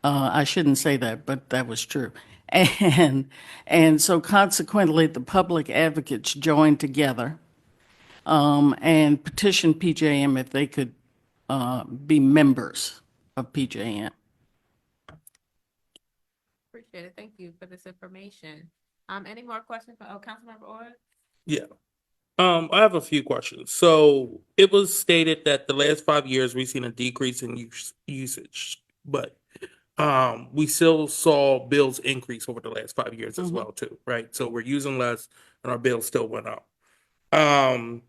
I shouldn't say that, but that was true. And so consequently, the public advocates joined together and petitioned PJM if they could be members of PJM. Appreciate it. Thank you for this information. Any more questions for, Councilmember Ord? Yeah. I have a few questions. So it was stated that the last 5 years we've seen a decrease in usage, but we still saw bills increase over the last 5 years as well too, right? So we're using less and our bills still went up. Delmarva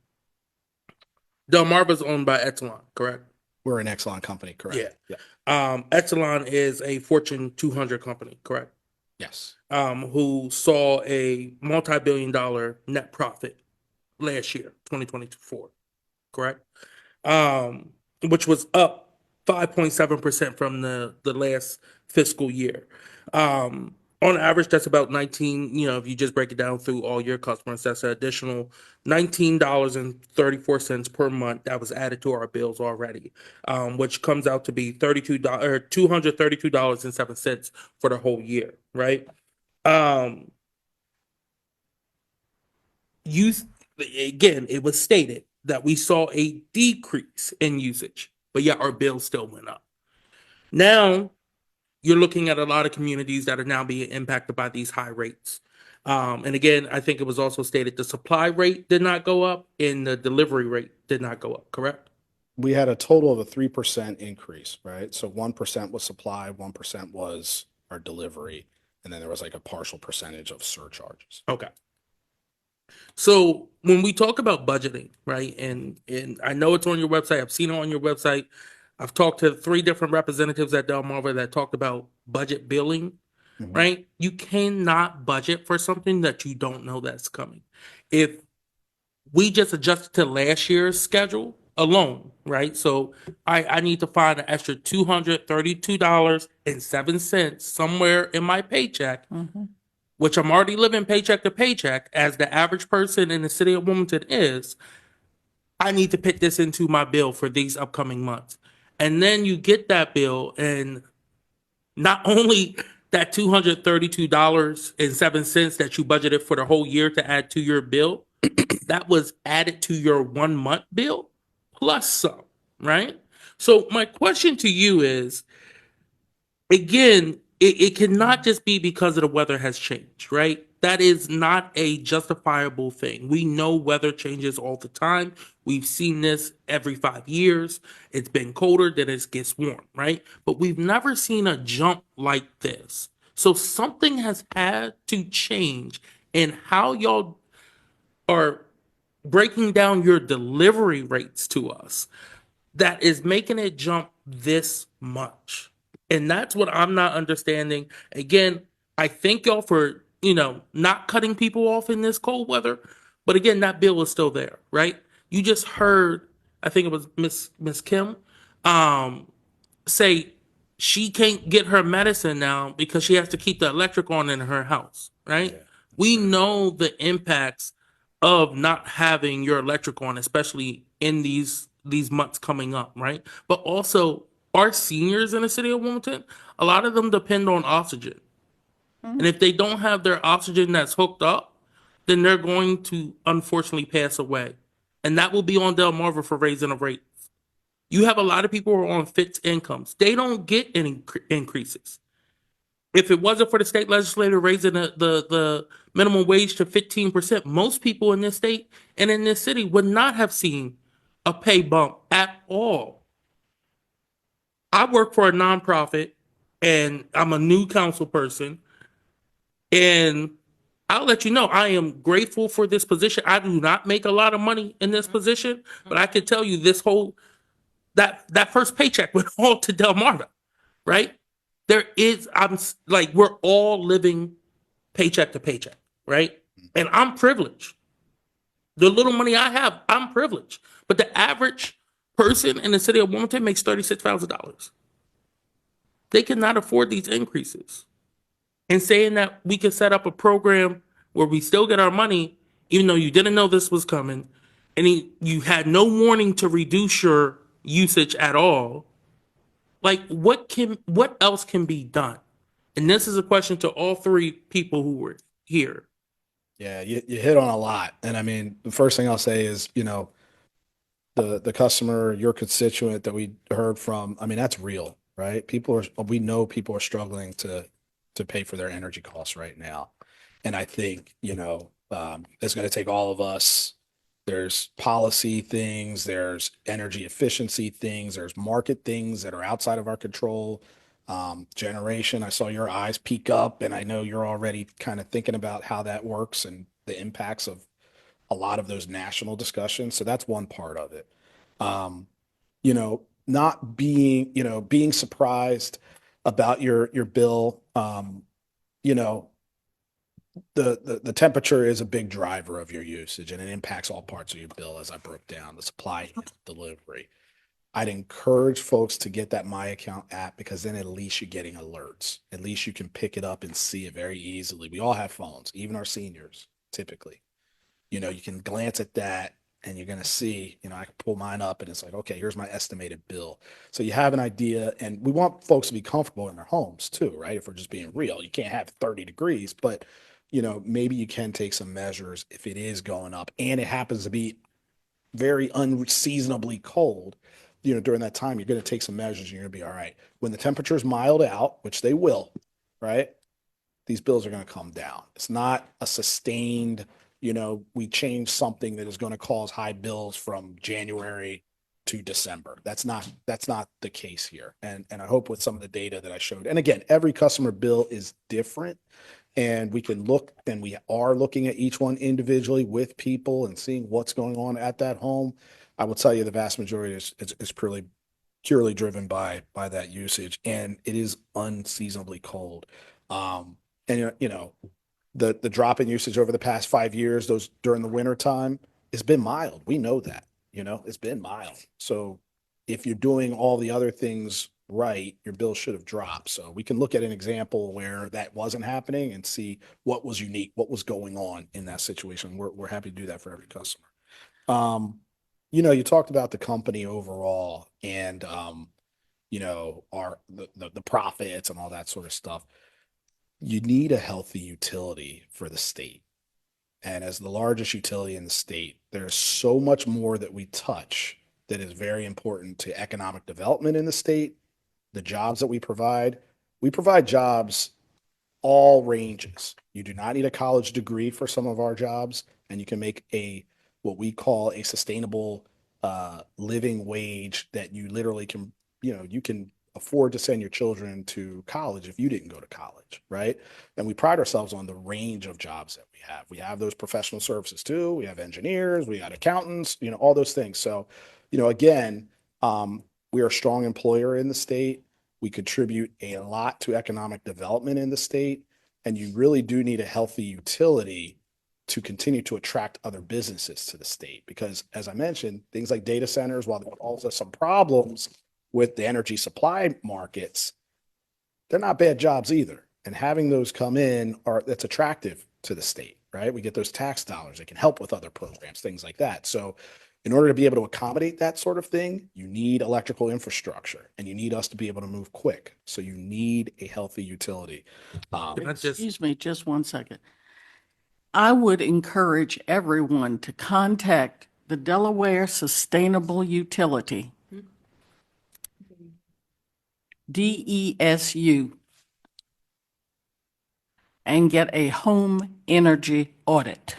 is owned by Exelon, correct? We're an Exelon company, correct? Yeah. Exelon is a Fortune 200 company, correct? Yes. Who saw a multi-billion-dollar net profit last year, 2024, correct? Which was up 5.7% from the last fiscal year. On average, that's about 19, you know, if you just break it down through all your customers, that's an additional $19.34 per month that was added to our bills already, which comes out to be $232.07 for the whole year, right? Again, it was stated that we saw a decrease in usage, but yet our bills still went up. Now, you're looking at a lot of communities that are now being impacted by these high rates. And again, I think it was also stated the supply rate did not go up and the delivery rate did not go up, correct? We had a total of a 3% increase, right? So 1% was supply, 1% was our delivery, and then there was like a partial percentage of surcharges. Okay. So when we talk about budgeting, right, and I know it's on your website, I've seen it on your website. I've talked to 3 different representatives at Delmarva that talked about budget billing, right? You cannot budget for something that you don't know that's coming. If we just adjusted to last year's schedule alone, right? So I need to find an extra $232.07 somewhere in my paycheck, which I'm already living paycheck to paycheck as the average person in the city of Wilmington is. I need to put this into my bill for these upcoming months. And then you get that bill, and not only that $232.07 that you budgeted for the whole year to add to your bill, that was added to your 1 month bill plus some, right? So my question to you is, again, it cannot just be because of the weather has changed, right? That is not a justifiable thing. We know weather changes all the time. We've seen this every 5 years. It's been colder, then it gets warm, right? But we've never seen a jump like this. So something has had to change in how y'all are breaking down your delivery rates to us that is making it jump this much. And that's what I'm not understanding. Again, I thank y'all for, not cutting people off in this cold weather. But again, that bill is still there, right? You just heard, I think it was Miss Kim, say she can't get her medicine now because she has to keep the electric on in her house, right? Yeah, We know the impacts of not having your electric on, especially in these months coming up, right? But also our seniors in the city of Wilmington, a lot of them depend on oxygen. And if they don't have their oxygen that's hooked up, then they're going to unfortunately pass away. And that will be on Delmarva for raising the rates. You have a lot of people who are on fixed incomes. They don't get any increases. If it wasn't for the state legislature raising the minimum wage to 15%, most people in this state and in this city would not have seen a pay bump at all. I work for a nonprofit and I'm a new council person, and I'll let you know, I am grateful for this position. I do not make a lot of money in this position, but I can tell you that first paycheck went all to Delmarva, right? We're all living paycheck to paycheck, right? And I'm privileged. The little money I have, I'm privileged. But the average person in the city of Wilmington makes $36,000. They cannot afford these increases. And saying that we could set up a program where we still get our money, even though you didn't know this was coming, and you had no warning to reduce your usage at all, like what else can be done? And this is a question to all 3 people who were here. Yeah, you hit on a lot. And I mean, the first thing I'll say is, the customer, your constituent that we heard from, I mean, that's real, right? We know people are struggling to pay for their energy costs right now. And I think, it's going to take all of us. There's policy things, there's energy efficiency things, there's market things that are outside of our control. Generation, I saw your eyes peak up, and I know you're already kind of thinking about how that works and the impacts of a lot of those national discussions. So that's one part of it. Not being surprised about your bill. The temperature is a big driver of your usage, and it impacts all parts of your bill, as I broke down, the supply and delivery. I'd encourage folks to get that My Account app, because then at least you're getting alerts. At least you can pick it up and see it very easily. We all have phones, even our seniors, typically. You can glance at that and you're going to see, I can pull mine up and it's like, okay, here's my estimated bill. So you have an idea, and we want folks to be comfortable in their homes too, right? If we're just being real, you can't have 30 degrees, but maybe you can take some measures if it is going up and it happens to be very unseasonably cold. during that time, you're going to take some measures and you're going to be all right. When the temperatures mild out, which they will, right? These bills are going to come down. It's not a sustained, we change something that is going to cause high bills from January to December. That's not the case here. And I hope with some of the data that I showed, and again, every customer bill is different, and we can look, and we are looking at each one individually with people and seeing what's going on at that home. I will tell you the vast majority is purely driven by that usage, and it is unseasonably cold. And the drop in usage over the past 5 years, those during the winter time, has been mild. We know that, it's been mild. So if you're doing all the other things right, your bill should have dropped. So we can look at an example where that wasn't happening and see what was unique, what was going on in that situation. We're happy to do that for every customer. You talked about the company overall and the profits and all that sort of stuff. You need a healthy utility for the state. And as the largest utility in the state, there's so much more that we touch that is very important to economic development in the state, the jobs that we provide. We provide jobs all ranges. You do not need a college degree for some of our jobs, and you can make what we call a sustainable living wage that you literally can, you can afford to send your children to college if you didn't go to college, right? And we pride ourselves on the range of jobs that we have. We have those professional services too. We have engineers, we got accountants, all those things. So, again, we are a strong employer in the state. We contribute a lot to economic development in the state, and you really do need a healthy utility to continue to attract other businesses to the state. Because as I mentioned, things like data centers, while there also some problems with the energy supply markets, they're not bad jobs either. And having those come in that's attractive to the state, right? We get those tax dollars. It can help with other programs, things like that. So in order to be able to accommodate that sort of thing, you need electrical infrastructure and you need us to be able to move quick. So you need a healthy utility. Excuse me, just 1 second. I would encourage everyone to contact the Delaware Sustainable Utility, DESU, and get a home energy audit.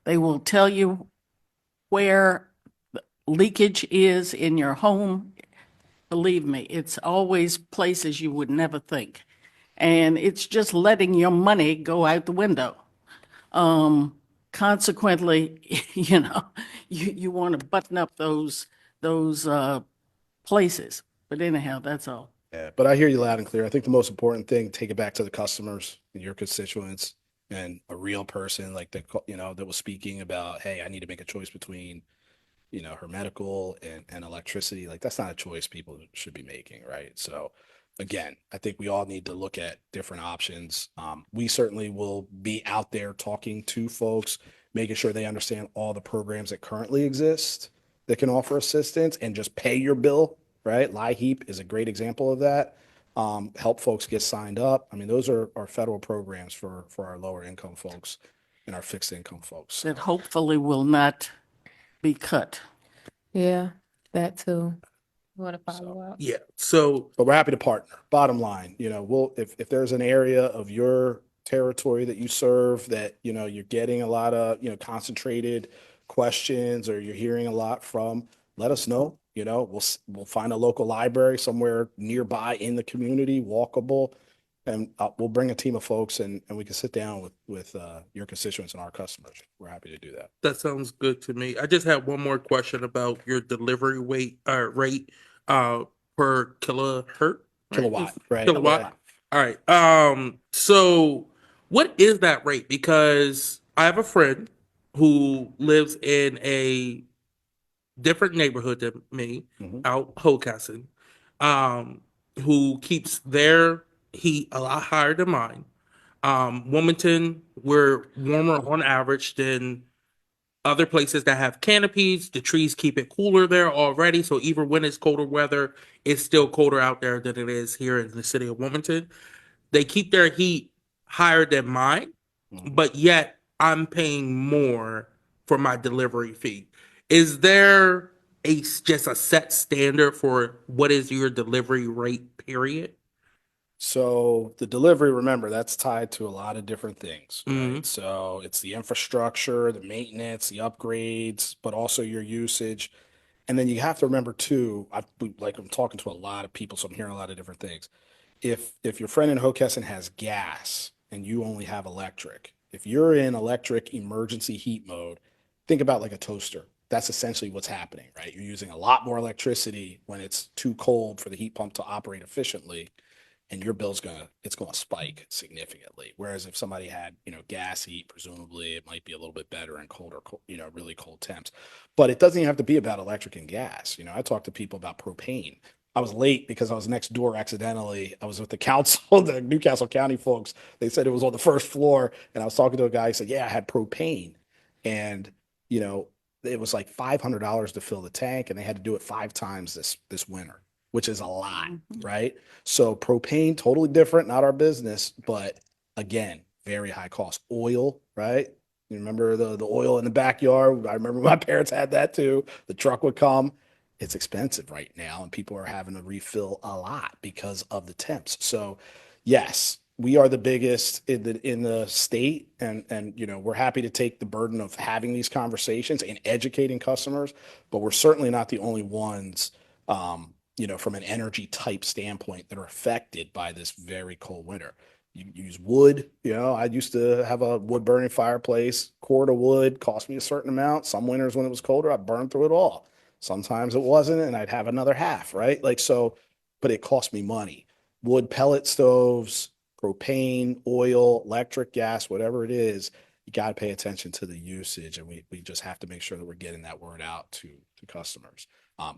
They will tell you where leakage is in your home. Believe me, it's always places you would never think. And it's just letting your money go out the window. Consequently, you want to button up those places. But anyhow, that's all. Yeah, but I hear you loud and clear. I think the most important thing, take it back to the customers and your constituents and a real person like that was speaking about, hey, I need to make a choice between, her medical and electricity. Like that's not a choice people should be making, right? So again, I think we all need to look at different options. We certainly will be out there talking to folks, making sure they understand all the programs that currently exist that can offer assistance and just pay your bill, right? LIHEAP is a great example of that. Help folks get signed up. I mean, those are our federal programs for our lower income folks and our fixed income folks. That hopefully will not be cut. Yeah, that too. You want to follow up? Yeah. So, But we're happy to partner. Bottom line, if there's an area of your territory that you serve that, you're getting a lot of, concentrated questions or you're hearing a lot from, let us know. We'll find a local library somewhere nearby in the community, walkable, and we'll bring a team of folks and we can sit down with your constituents and our customers. We're happy to do that. that sounds good to me. I just have one more question about your delivery rate per kilohertz, right? Kilowatt, right? Kilowatt. All right. So what is that rate? Because I have a friend who lives in a different neighborhood than me, Mhm. out Hocassin, who keeps their heat a lot higher than mine. Wilmington, we're warmer on average than other places that have canopies. The trees keep it cooler there already. So even when it's colder weather, it's still colder out there than it is here in the city of Wilmington. They keep their heat higher than mine, Mhm. but yet I'm paying more for my delivery fee. Is there just a set standard for what is your delivery rate, period? So the delivery, remember, that's tied to a lot of different things, Mhm. right? So it's the infrastructure, the maintenance, the upgrades, but also your usage. And then you have to remember too, I'm talking to a lot of people, so I'm hearing a lot of different things. If your friend in Hockessin has gas and you only have electric, if you're in electric emergency heat mode, think about like a toaster. That's essentially what's happening, right? You're using a lot more electricity when it's too cold for the heat pump to operate efficiently, and your bill's it's gonna spike significantly. Whereas if somebody had, gas heat, presumably it might be a little bit better in colder, really cold temps. But it doesn't even have to be about electric and gas. I talk to people about propane. I was late because I was next door accidentally. I was with the council, the Newcastle County folks. They said it was on the first floor, and I was talking to a guy. He said, "Yeah, I had propane," and you know, it was like $500 to fill the tank, and they had to do it 5 times this winter, which is a lot, right? So propane, totally different, not our business, but again, very high cost. Oil, right? You remember the oil in the backyard? I remember my parents had that too. The truck would come. It's expensive right now, and people are having to refill a lot because of the temps. So, yes, we are the biggest in the state, and we're happy to take the burden of having these conversations and educating customers, but we're certainly not the only ones. From an energy type standpoint that are affected by this very cold winter. You use wood, I used to have a wood burning fireplace. Cord of wood cost me a certain amount. Some winters when it was colder, I burned through it all. Sometimes it wasn't, and I'd have another half, right? But it cost me money. Wood pellet stoves, propane, oil, electric, gas, whatever it is, you got to pay attention to the usage, and we just have to make sure that we're getting that word out to customers.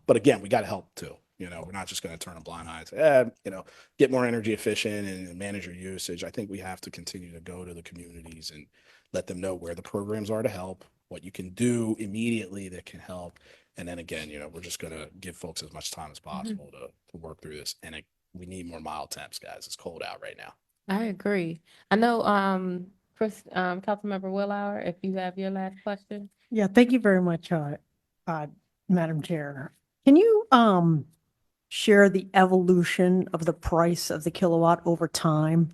But again, we got to help too. We're not just going to turn a blind eye and say, get more energy efficient and manage your usage. I think we have to continue to go to the communities and let them know where the programs are to help, what you can do immediately that can help. And then again, we're just going to give folks as much time as possible to work through this. And we need more mild temps, guys. It's cold out right now. I agree. I know, Councilmember Willauer, if you have your last question. Yeah, thank you very much, Madam Chair. Can you share the evolution of the price of the kilowatt over time?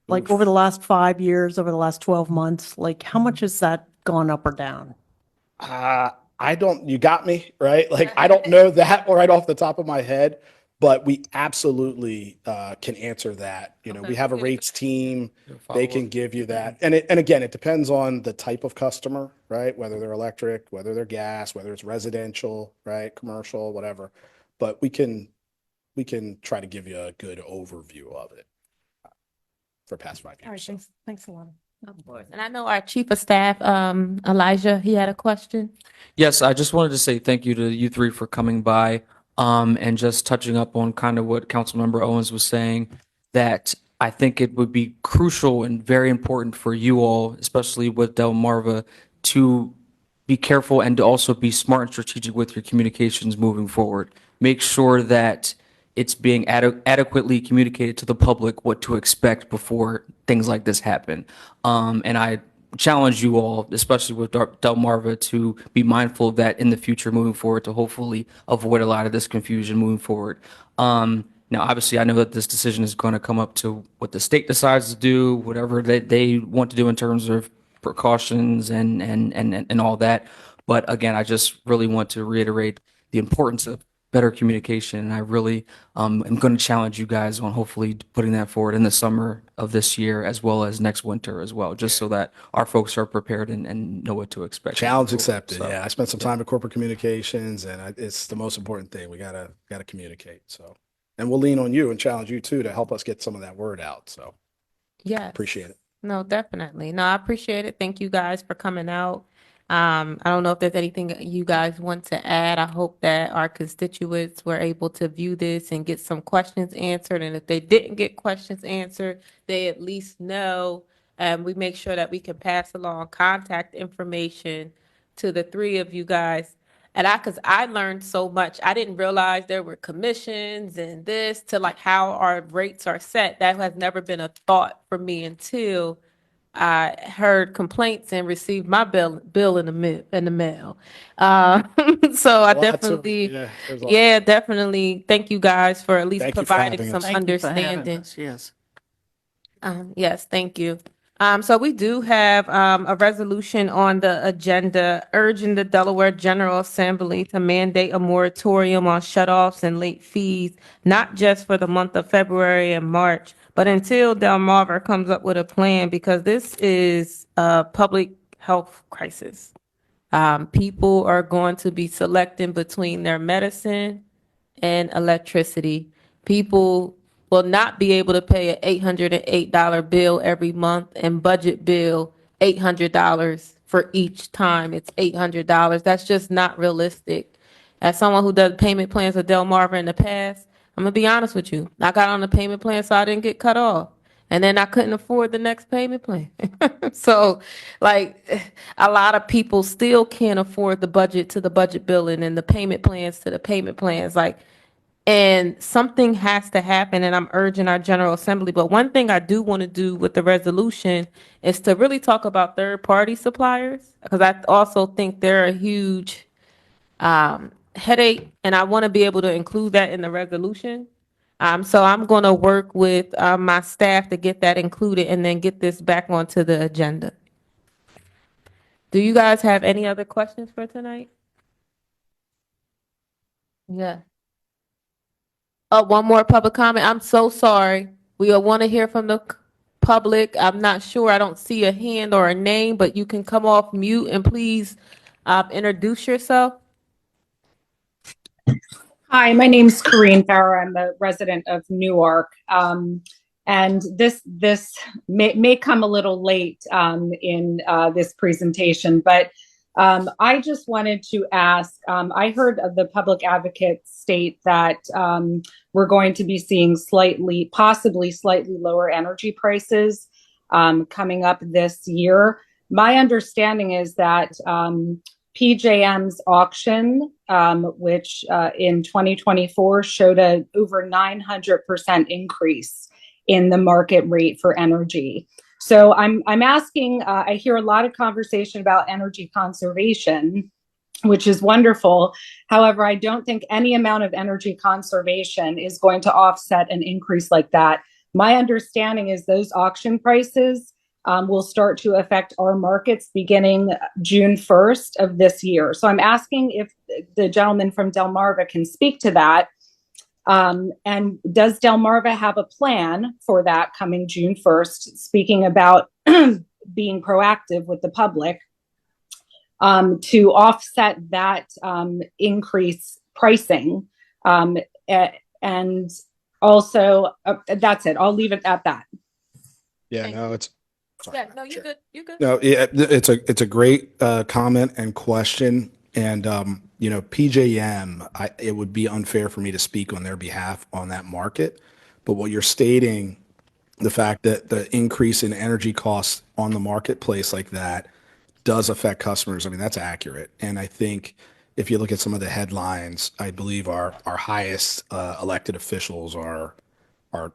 Like over the last 5 years, over the last 12 months, like how much has that gone up or down? You got me, right? Like, I don't know that right off the top of my head, but we absolutely can answer that. We have a rates team. They can give you that. And again, it depends on the type of customer, right? Whether they're electric, whether they're gas, whether it's residential, right? Commercial, whatever. But we can try to give you a good overview of it for past 5 All right, years. thanks a lot. Of course. And I know our Chief of Staff, Elijah, he had a question. Yes, I just wanted to say thank you to you three for coming by, and just touching up on kind of what Councilmember Owens was saying, that I think it would be crucial and very important for you all, especially with Delmarva, to be careful and to also be smart and strategic with your communications moving forward. Make sure that it's being adequately communicated to the public what to expect before things like this happen. And I challenge you all, especially with Delmarva, to be mindful of that in the future moving forward to hopefully avoid a lot of this confusion moving forward. Now, obviously, I know that this decision is going to come up to what the state decides to do, whatever they want to do in terms of precautions and all that. But again, I just really want to reiterate the importance of better communication. And I really am going to challenge you guys on hopefully putting that forward in the summer of this year as well as next winter as well, just so that our folks are prepared and know what to expect. Challenge accepted. So, Yeah, I spent some time in corporate communications, and it's the most important thing. We gotta communicate. So, and we'll lean on you and challenge you too to help us get some of that word out. So, Yes. appreciate it. No, definitely. No, I appreciate it. Thank you guys for coming out. I don't know if there's anything you guys want to add. I hope that our constituents were able to view this and get some questions answered. And if they didn't get questions answered, they at least know. And we make sure that we can pass along contact information to the 3 of you guys. And because I learned so much, I didn't realize there were commissions and this to like how our rates are set. That has never been a thought for me until I heard complaints and received my bill in the mail. So I A lot to it. definitely, Yeah, there's a lot. yeah, definitely. Thank you guys for at least Thank you for providing having some us. Thank you for having understanding. us, yes. Yes, thank you. So we do have a resolution on the agenda urging the Delaware General Assembly to mandate a moratorium on shutoffs and late fees, not just for the month of February and March, but until Delmarva comes up with a plan, because this is a public health crisis. People are going to be selecting between their medicine and electricity. People will not be able to pay an $808 bill every month and budget bill $800 for each time. It's $800. That's just not realistic. As someone who does payment plans with Delmarva in the past, I'm gonna be honest with you. I got on the payment plan so I didn't get cut off. And then I couldn't afford the next payment plan. So, like, a lot of people still can't afford the budget to the budget billing and the payment plans to the payment plans. Like, and something has to happen, and I'm urging our General Assembly. But one thing I do want to do with the resolution is to really talk about third-party suppliers, because I also think they're a huge headache, and I want to be able to include that in the resolution. So I'm going to work with my staff to get that included and then get this back onto the agenda. Do you guys have any other questions for tonight? Yeah. Oh, one more public comment. I'm so sorry. We want to hear from the public. I'm not sure. I don't see a hand or a name, but you can come off mute and please introduce yourself. Hi, my name's Corrine Farrer. I'm a resident of Newark. And this may come a little late in this presentation, but I just wanted to ask, I heard the public advocate state that we're going to be seeing possibly slightly lower energy prices coming up this year. My understanding is that PJM's auction, which in 2024 showed a over 900% increase in the market rate for energy. So I'm asking, I hear a lot of conversation about energy conservation, which is wonderful. However, I don't think any amount of energy conservation is going to offset an increase like that. My understanding is those auction prices will start to affect our markets beginning June 1st of this year. So I'm asking if the gentleman from Delmarva can speak to that. And does Delmarva have a plan for that coming June 1st, speaking about being proactive with the public to offset that increased pricing? And also, that's it. I'll leave it at that. Yeah, no, it's. Sorry, Yeah, no, you're good. You're good. No, it's a great comment and question. And, PJM, it would be unfair for me to speak on their behalf on that market. But what you're stating, the fact that the increase in energy costs on the marketplace like that does affect customers, I mean, that's accurate. And I think if you look at some of the headlines, I believe our highest elected officials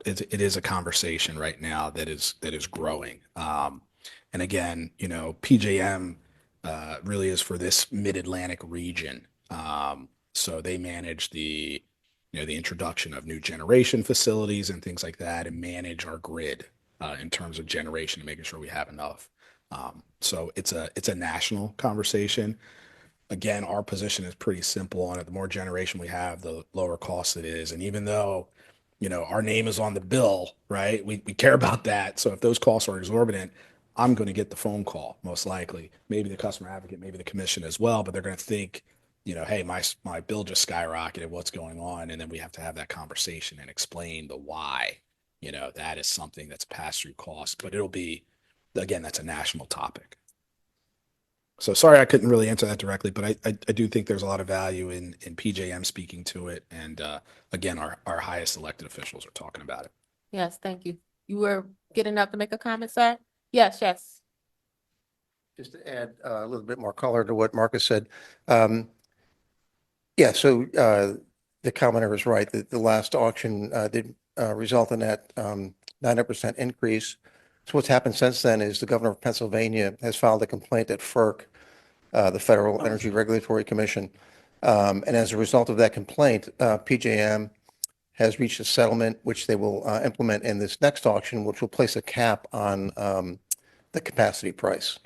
it is a conversation right now that is growing. And again, PJM really is for this mid-Atlantic region. So they manage the introduction of new generation facilities and things like that, and manage our grid in terms of generation and making sure we have enough. So it's a national conversation. Again, our position is pretty simple on it. The more generation we have, the lower cost it is. And even though our name is on the bill, right? We care about that. So if those costs are exorbitant, I'm going to get the phone call, most likely. Maybe the customer advocate, maybe the commission as well, but they're going to think, hey, my bill just skyrocketed, what's going on? And then we have to have that conversation and explain the why. That is something that's pass-through cost, but it'll be, again, that's a national topic. So sorry, I couldn't really answer that directly, but I do think there's a lot of value in PJM speaking to it. And again, our highest elected officials are talking about it. Yes, thank you. You were getting up to make a comment, sir? Yes. Just to add a little bit more color to what Marcus said. Yeah, so the commenter is right that the last auction did result in that 900% increase. So what's happened since then is the governor of Pennsylvania has filed a complaint at FERC, the Federal Energy Regulatory Commission. And as a result of that complaint, PJM has reached a settlement which they will implement in this next auction, which will place a cap on the capacity price.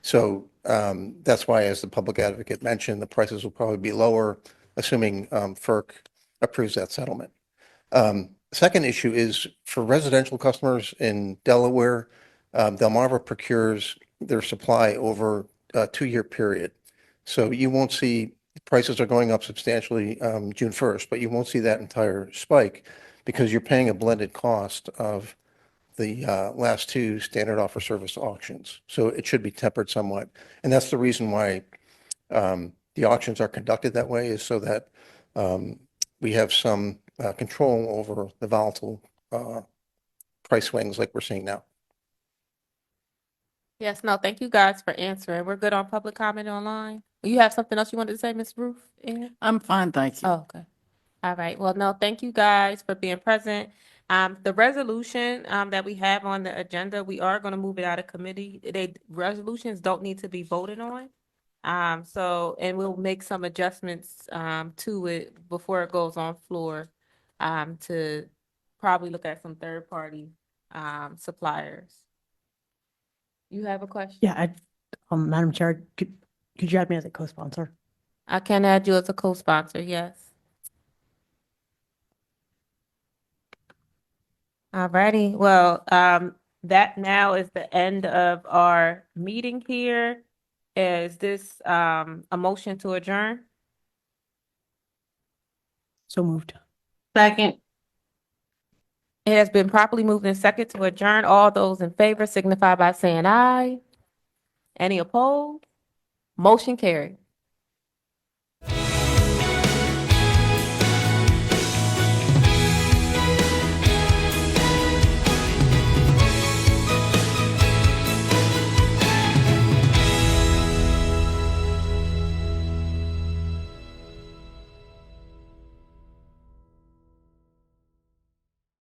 So that's why, as the public advocate mentioned, the prices will probably be lower, assuming FERC approves that settlement. Second issue is for residential customers in Delaware, Delmarva procures their supply over a 2-year period. So you won't see prices are going up substantially June 1st, but you won't see that entire spike because you're paying a blended cost of the last 2 standard offer service auctions. So it should be tempered somewhat. And that's the reason why the auctions are conducted that way, is so that we have some control over the volatile price swings like we're seeing now. Yes, no, thank you guys for answering. We're good on public comment online. You have something else you wanted to say, Ms. Ruth? I'm fine, thank you. Oh, okay. All right. Well, no, thank you guys for being present. The resolution that we have on the agenda, we are going to move it out of committee. Resolutions don't need to be voted on. And we'll make some adjustments to it before it goes on floor to probably look at some third-party suppliers. You have a question? Yeah, Madam Chair, could you add me as a co-sponsor? I can add you as a co-sponsor, yes. All righty. Well, that now is the end of our meeting here. Is this a motion to adjourn? So moved. Second. It has been properly moved and second to adjourn. All those in favor signify by saying aye. Any opposed? Motion carried.